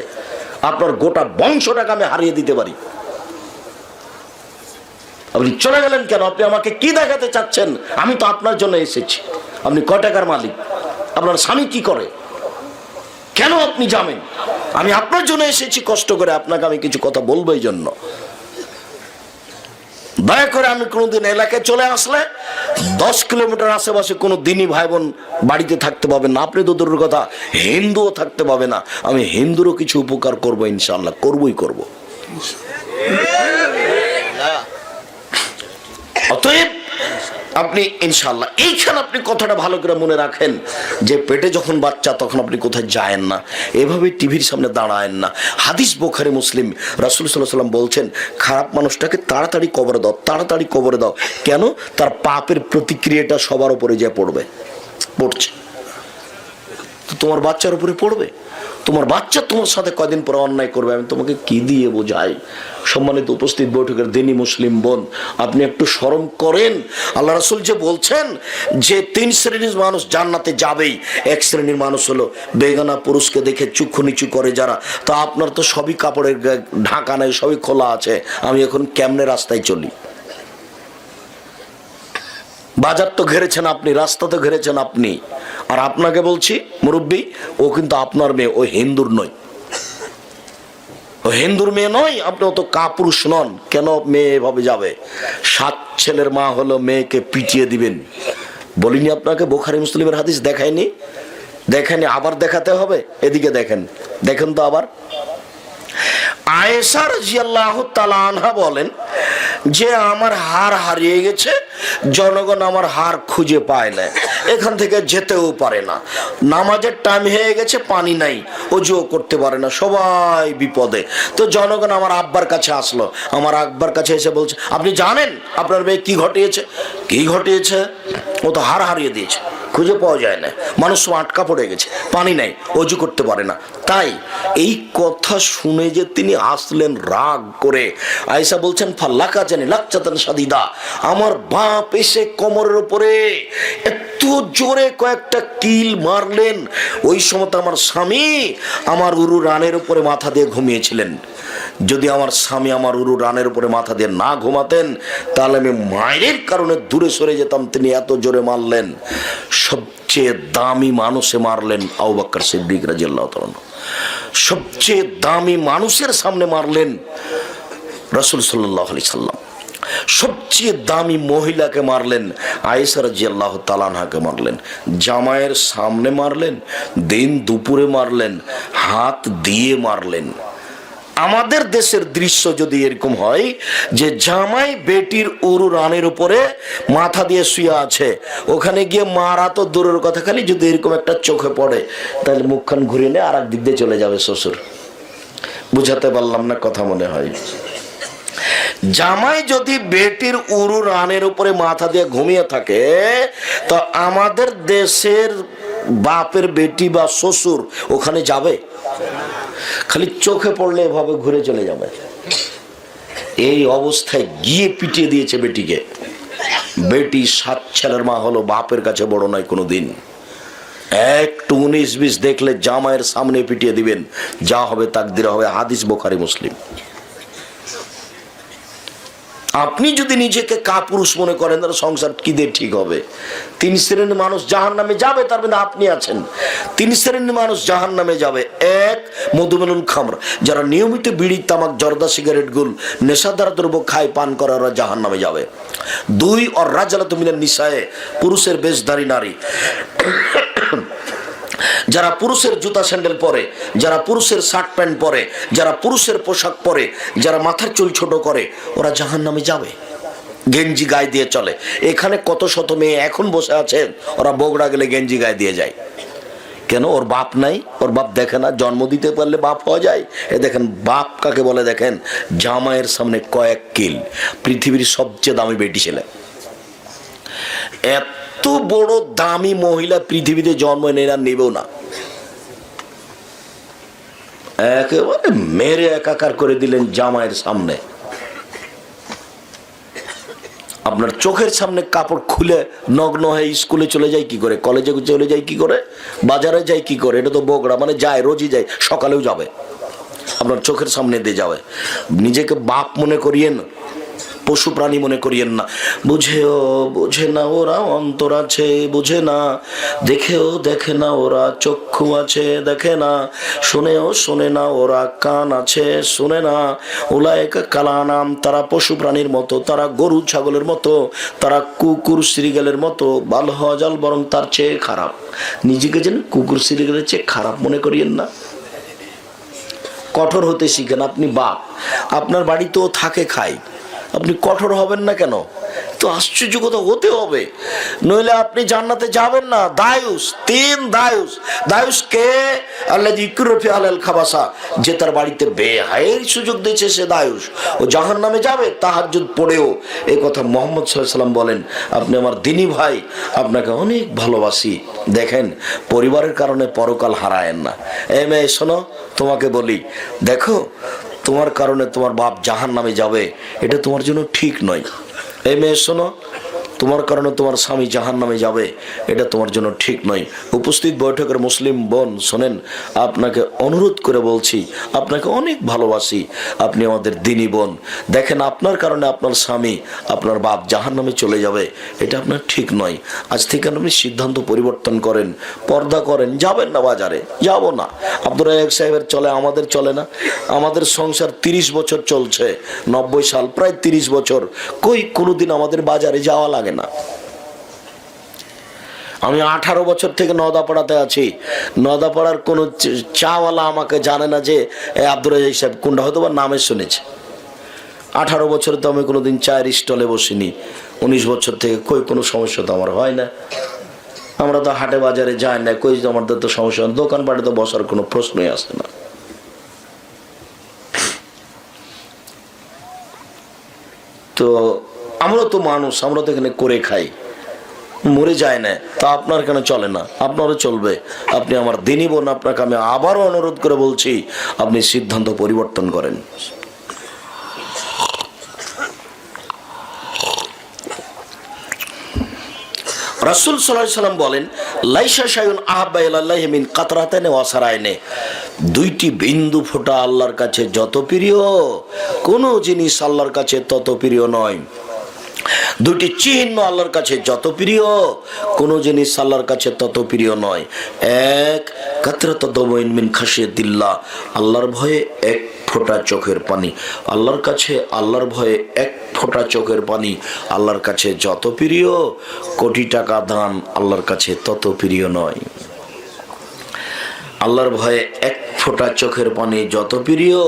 আপনার গোটা বংশটাকে আমি হারিয়ে দিতে পারি। আপনি চলে গেলেন কেন? আপনি আমাকে কি দেখাতে চাচ্ছেন? আমি তো আপনার জন্য এসেছি। আপনি কয় টাকার মালিক? আপনার স্বামী কি করে? কেন আপনি যাবেন? আমি আপনার জন্য এসেছি কষ্ট করে, আপনাকে আমি কিছু কথা বলবো এই জন্য। দয়া করে আমি কোনোদিন এলাকায় চলে আসলে 10 কিলোমিটার আশেপাশে কোনো দিনই ভাই বোন বাড়িতে থাকতে পাবেন না। আপনি তো দূরের কথা হিন্দুও থাকতে পাবে না। আমি হিন্দুরও কিছু উপকার করবো ইনশাআল্লাহ, করবই করব। অতএব আপনি ইনশাআল্লাহ এইখানে আপনি কথাটা ভালো করে মনে রাখেন যে পেটে যখন বাচ্চা তখন আপনি কোথায় যায়েন না, এভাবে টিভির সামনে দাঁড়ায়েন না। হাদিস বুখারী মুসলিম, রাসূল সাল্লাল্লাহু আলাইহি ওয়াসাল্লাম বলছেন খারাপ মানুষটাকে তাড়াতাড়ি কবরে দাও, তাড়াতাড়ি কবরে দাও। কেন? তার পাপের প্রতিক্রিয়াটা সবার উপরে যে পড়ছে। তো তোমার বাচ্চার উপরে পড়বে, তোমার বাচ্চা তোমার সাথে কয়দিন পরে অন্যায় করবে, আমি তোমাকে কি দিয়ে বোঝাই? সম্মানিত উপস্থিত বৈঠকের দিনী মুসলিম বোন, আপনি একটু শরম করেন। আল্লাহ রাসূল যে বলছেন যে 3 শ্রেণীর মানুষ জান্নাতে যাবেই, এক শ্রেণীর মানুষ হলো বেগানা পুরুষকে দেখে চক্ষু নিচু করে যারা। তো আপনার তো সবই কাপড়ের ঢাকা নাই, সবই খোলা আছে, আমি এখন কেমনে রাস্তায় চলি? বাজার তো ঘেরেছেন আপনি, রাস্তা তো ঘেরেছেন আপনি, আর আপনাকে বলছি মুরব্বী, ও কিন্তু আপনার মেয়ে, ও হিন্দুর নয়, ও হিন্দুর মেয়ে নয়। আপনি অত কাপুরুষ নন, কেন মেয়ে এভাবে যাবে? 7 ছেলের মা হলো, মেয়েকে পিটিয়ে দিবেন বলিনি আপনাকে? বুখারী মুসলিমের হাদিস দেখায়নি? দেখেনি, আবার দেখাতে হবে। এদিকে দেখেন, দেখেন তো আবার। আয়েশা রাদিয়াল্লাহু তাআলা আনহা বলেন যে আমার হার হারিয়ে গেছে, জনগণ আমার হার খুঁজে পায় না, এখান থেকে যেতেও পারে না, নামাজের টাইম হয়ে গেছে, পানি নাই, ওযুও করতে পারে না, সবাই বিপদে। তো জনগণ আমার আব্বার কাছে আসলো, আমার আব্বার কাছে এসে বলছে আপনি জানেন আপনার মেয়ে কি ঘটিয়েছে? কি ঘটিয়েছে? ও তো হার হারিয়ে দিয়েছে, খুঁজে পাওয়া যায় না, মানুষ সব আটকা পড়ে গেছে, পানি নাই, অজু করতে পারে না। তাই এই কথা শুনে যে তিনি আসলেন রাগ করে, আয়েশা বলছেন ফাল্লাকা জানি লাকচাতান শাদীদা, আমার বাপ এসে কোমরের উপরে এত জোরে কয়েকটা কিল মারলেন। ওই সময় আমার স্বামী আমার উরু রানের উপরে মাথা দিয়ে ঘুমিয়েছিলেন। যদি আমার স্বামী আমার উরু রানের উপরে মাথা দিয়ে না ঘুমাতেন তাহলে আমি মায়ের কারণে দূরে সরে যেতাম। তিনি এত জোরে মারলেন, সবচেয়ে দামি মানুষে মারলেন আবু বকর সিদ্দিক রাদিয়াল্লাহু তাআলা, সবচেয়ে দামি মানুষের সামনে মারলেন রাসূল সাল্লাল্লাহু আলাইহি সাল্লাম, সবচেয়ে দামি মহিলাকে মারলেন আয়েশা রাদিয়াল্লাহু তাআলা আনহাকে মারলেন, জামাইয়ের সামনে মারলেন, দিন দুপুরে মারলেন, হাত দিয়ে মারলেন। আমাদের দেশের দৃশ্য যদি এরকম হয় যে জামাই বেটির উরু রানের উপরে মাথা দিয়ে শুয়ে আছে, ওখানে গিয়ে মারা তো দূরের কথা, খালি যদি এরকম একটা চোখে পড়ে তাহলে মুখখান ঘুরিয়ে নিয়ে আর এক দিক দিয়ে চলে যাবে শ্বশুর। বুঝাতে পারলাম না কথা মনে হয়? জামাই যদি বেটির উরু রানের উপরে মাথা দিয়ে ঘুমিয়ে থাকে, তো আমাদের দেশের বাপের বেটি বা শ্বশুর ওখানে যাবে? খালি চোখে পড়লে এভাবে ঘুরে চলে যাবে। এই অবস্থায় গিয়ে পিটিয়ে দিয়েছে বেটিকে। বেটি 7 ছেলের মা হলো, বাপের কাছে বড় নয় কোনোদিন। একটু 19-20 দেখলে জামাইয়ের সামনে পিটিয়ে দিবেন, যা হবে তাকদীরে হবে। হাদিস বুখারী মুসলিম। আপনি যদি নিজেকে কাপুরুষ মনে করেন তাহলে সংসার কি দিয়ে ঠিক হবে? 3 শ্রেণীর মানুষ জাহান্নামে যাবে, তার মধ্যে আপনি আছেন। 3 শ্রেণীর মানুষ জাহান্নামে যাবে। 1, মধুমেনুল খামর, যারা নিয়মিত বিড়ি তামাক জর্দা সিগারেট গুল নেশাদার দ্রব্য খায় পান করে, ওরা জাহান্নামে যাবে। 2, আর রাজালাতু মিনান নিসায়ে, পুরুষের বেশধারী নারী, যারা পুরুষের জুতা স্যান্ডেল পরে, যারা পুরুষের শার্ট প্যান্ট পরে, যারা পুরুষের পোশাক পরে, যারা মাথার চুল ছোট করে, ওরা জাহান্নামে যাবে। গেঞ্জি গায়ে দিয়ে চলে। এখানে কত শত মেয়ে এখন বসে আছে, ওরা বগড়া গেলে গেঞ্জি গায়ে দিয়ে যায়। কেন? ওর বাপ নাই, ওর বাপ দেখে না। জন্ম দিতে পারলে বাপ হওয়া যায়? এ দেখেন বাপ কাকে বলে দেখেন, জামাইয়ের সামনে কয়েক কিল। পৃথিবীর সবচেয়ে দামি বেটি ছেলে, এত বড় দামি মহিলা পৃথিবীতে জন্ম নেয় না, নেবেও না। একেবারে মেরে একাকার করে দিলেন জামাইয়ের সামনে। আপনার চোখের সামনে কাপড় খুলে নগ্ন হয়ে স্কুলে চলে যায় কি করে, কলেজে চলে যায় কি করে, বাজারে যায় কি করে? এটা তো বগড়া, মানে যায়, রোজই যায়, সকালেও যাবে, আপনার চোখের সামনে দিয়ে যাবে। নিজেকে বাপ মনে করিয়েন, পশু প্রাণী মনে করিয়েন না। বুঝেও বোঝে না ওরা, অন্তর আছে বোঝে না, দেখেও দেখে না ওরা, চক্ষু আছে দেখে না, শুনেও শোনে না ওরা, কান আছে শুনে না। উলায়েকা কালানাম, তারা পশু প্রাণীর মতো, তারা গরু ছাগলের মতো, তারা কুকুর শ্রীগালের মতো, বাল হজাল, বরং তার চেয়ে খারাপ। নিজেকে যেন কুকুর শ্রীগালের চেয়ে খারাপ মনে করিয়েন না। কঠোর হতে শিখেন। আপনি বাপ, আপনার বাড়িতেও থাকে খায়, আপনি কঠোর হবেন না কেন? তো আশ্চর্য কথা হতে হবে, নইলে আপনি জান্নাতে যাবেন না। দায়ুস, 3 দায়ুস। দায়ুস কে? আল্লাযী ইকরফি আলাল খাবাসা, যে তার বাড়িতে বেহায়ের সুযোগ দিয়েছে সে দায়ুস, ও জাহান্নামে যাবে তাহাজ্জুদ পড়েও। এই কথা মুহাম্মদ সাল্লাল্লাহু আলাইহি ওয়াসাল্লাম বলেন। আপনি আমার দিনী ভাই, আপনাকে অনেক ভালোবাসি। দেখেন, পরিবারের কারণে পরকাল হারায়েন না। এই মেয়ে শোনো, তোমাকে বলি, দেখো তোমার কারণে তোমার বাপ জাহান্নামে যাবে, এটা তোমার জন্য ঠিক নয়। এই মেয়ে শোনো, তোমার কারণে তোমার স্বামী জাহান্নামে যাবে, এটা তোমার জন্য ঠিক নয়। উপস্থিত বৈঠকের মুসলিম বোন শোনেন, আপনাকে অনুরোধ করে বলছি, আপনাকে অনেক ভালোবাসি, আপনি আমাদের দিনী বোন। দেখেন, আপনার কারণে আপনার স্বামী, আপনার বাপ জাহান্নামে চলে যাবে, এটা আপনার ঠিক নয়। আজ থেকে আপনি সিদ্ধান্ত পরিবর্তন করেন, পর্দা করেন, যাবেন না বাজারে। যাব না। আব্দুর রাজ্জাক সাহেবের চলে, আমাদের চলে না। আমাদের সংসার 30 বছর চলছে, 90 সাল, প্রায় 30 বছর, কোনোদিন আমাদের বাজারে যাওয়া লাগে না। আমি 18 বছর থেকে নওদাপাড়াতে আছি। নওদাপাড়ার কোনো চাওয়ালা আমাকে জানে না যে আব্দুর রাজ্জাক সাহেব কোনটা, হয়তো বা নামে শুনেছে। 18 বছরে তো আমি কোনোদিন চায়ের স্টলে বসিনি। 19 বছর থেকে কোনো সমস্যা তো আমার হয় না। আমরা তো হাটে বাজারে যাই না, আমাদের তো সমস্যা, দোকানপাটে তো বসার কোনো প্রশ্নই আসে না। তো আমরা তো মানুষ, আমরা তো এখানে করে খাই, মরে যায় না। তা আপনার কেন চলে না? আপনারও চলবে। আপনি আমার দিনী বোন, আপনাকে আমি আবারও অনুরোধ করে বলছি, আপনি সিদ্ধান্ত পরিবর্তন করেন। রাসূল সাল্লাল্লাহু আলাইহি ওয়াসাল্লাম বলেন, লাইসা শাইউন আহাব্বা ইলাল্লাহি মিন কাতরাতাইনি ওয়া সারাইনি, 2টি বিন্দু ফোঁটা আল্লাহর কাছে যত প্রিয়, কোনো জিনিস আল্লাহর কাছে তত প্রিয় নয়। 2টি চিহ্ন আল্লাহর কাছে যত প্রিয়, কোনো জিনিস আল্লাহর কাছে তত প্রিয় নয়। 1, কাতরাতু দামাইন মিন খাশিয়াতিল্লাহ, আল্লাহর ভয়ে 1 ফোঁটা চোখের পানি। আল্লাহর কাছে আল্লাহর ভয়ে 1 ফোঁটা চোখের পানি আল্লাহর কাছে যত প্রিয়, কোটি টাকা দান আল্লাহর কাছে তত প্রিয় নয়। আল্লাহর ভয়ে 1 ফোঁটা চোখের পানি যত প্রিয়,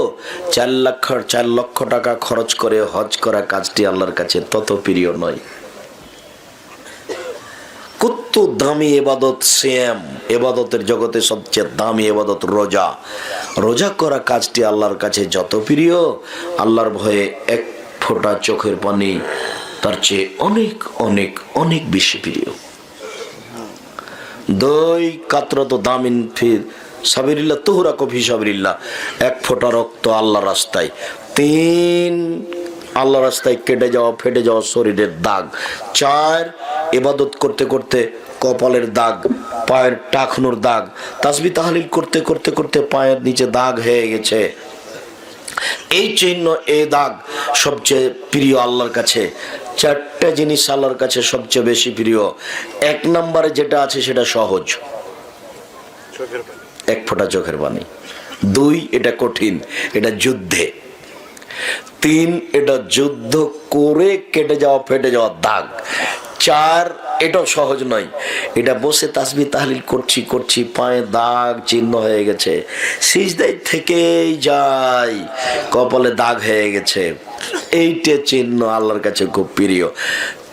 4 লক্ষ টাকা খরচ করে হজ করা কাজটি আল্লাহর কাছে তত প্রিয় নয়। কত দামি ইবাদত সিয়াম, ইবাদতের জগতে সবচেয়ে দামি ইবাদত রোজা। রোজা করা কাজটি আল্লাহর কাছে যত প্রিয়, আল্লাহর ভয়ে 1 ফোঁটা চোখের পানি তার চেয়ে অনেক অনেক অনেক বেশি প্রিয়। 2, কাতরাতু দামিন ফি সাবিলিল্লাহ তুহরাকু ফি সাবিলিল্লাহ, 1 ফোঁটা রক্ত আল্লাহর রাস্তায়। 3, আল্লাহর রাস্তায় কেটে যাওয়া ফেটে যাওয়া শরীরের দাগ। 4, ইবাদত করতে করতে কপালের দাগ, পায়ের টাকনুর দাগ, তাসবিহ তাহলিল করতে করতে করতে পায়ের নিচে দাগ হয়ে গেছে। এই চিহ্ন, এই দাগ সবচেয়ে প্রিয় আল্লাহর কাছে। 4টা জিনিস আল্লাহর কাছে সবচেয়ে বেশি প্রিয়। 1 নম্বরে যেটা আছে সেটা সহজ, 1 ফোঁটা চোখের পানি। 2, এটা কঠিন, এটা যুদ্ধে। 3, এটা যুদ্ধ করে কেটে যাওয়া ফেটে যাওয়া দাগ। 4, এটাও সহজ নয়, এটা বসে তাসবিহ তাহলিল করছি পায়ে দাগ চিহ্ন হয়ে গেছে, সিজদায় থেকেই যায়, কপালে দাগ হয়ে গেছে। এইটা চিহ্ন আল্লাহর কাছে খুব প্রিয়।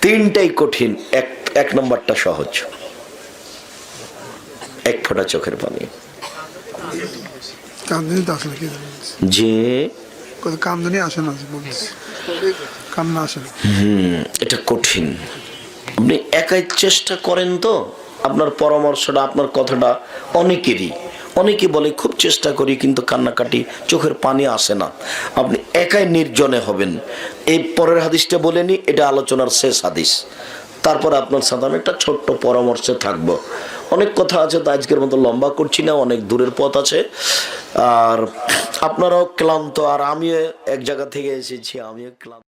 3টাই কঠিন, 1 নম্বরটা সহজ, 1 ফোঁটা চোখের পানি। যে কামদানি আসে না, কান্না আসে না। এটা কঠিন। আপনি একাই চেষ্টা করেন তো, আপনার পরামর্শটা, আপনার কথাটা অনেকে বলে খুব চেষ্টা করি কিন্তু কান্নাকাটি, চোখের পানি আসে না। আপনি একাই নির্জনে হবেন। এই পরের হাদিসটা বলেনি, এটা আলোচনার শেষ হাদিস। তারপর আপনার সাথে আমি একটা ছোট্ট পরামর্শে থাকবো। অনেক কথা আছে, তো আজকের মতো লম্বা করছি না, অনেক দূরের পথ আছে, আর আপনারাও ক্লান্ত, আর আমিও এক জায়গা থেকে এসেছি, আমিও ক্লান্ত।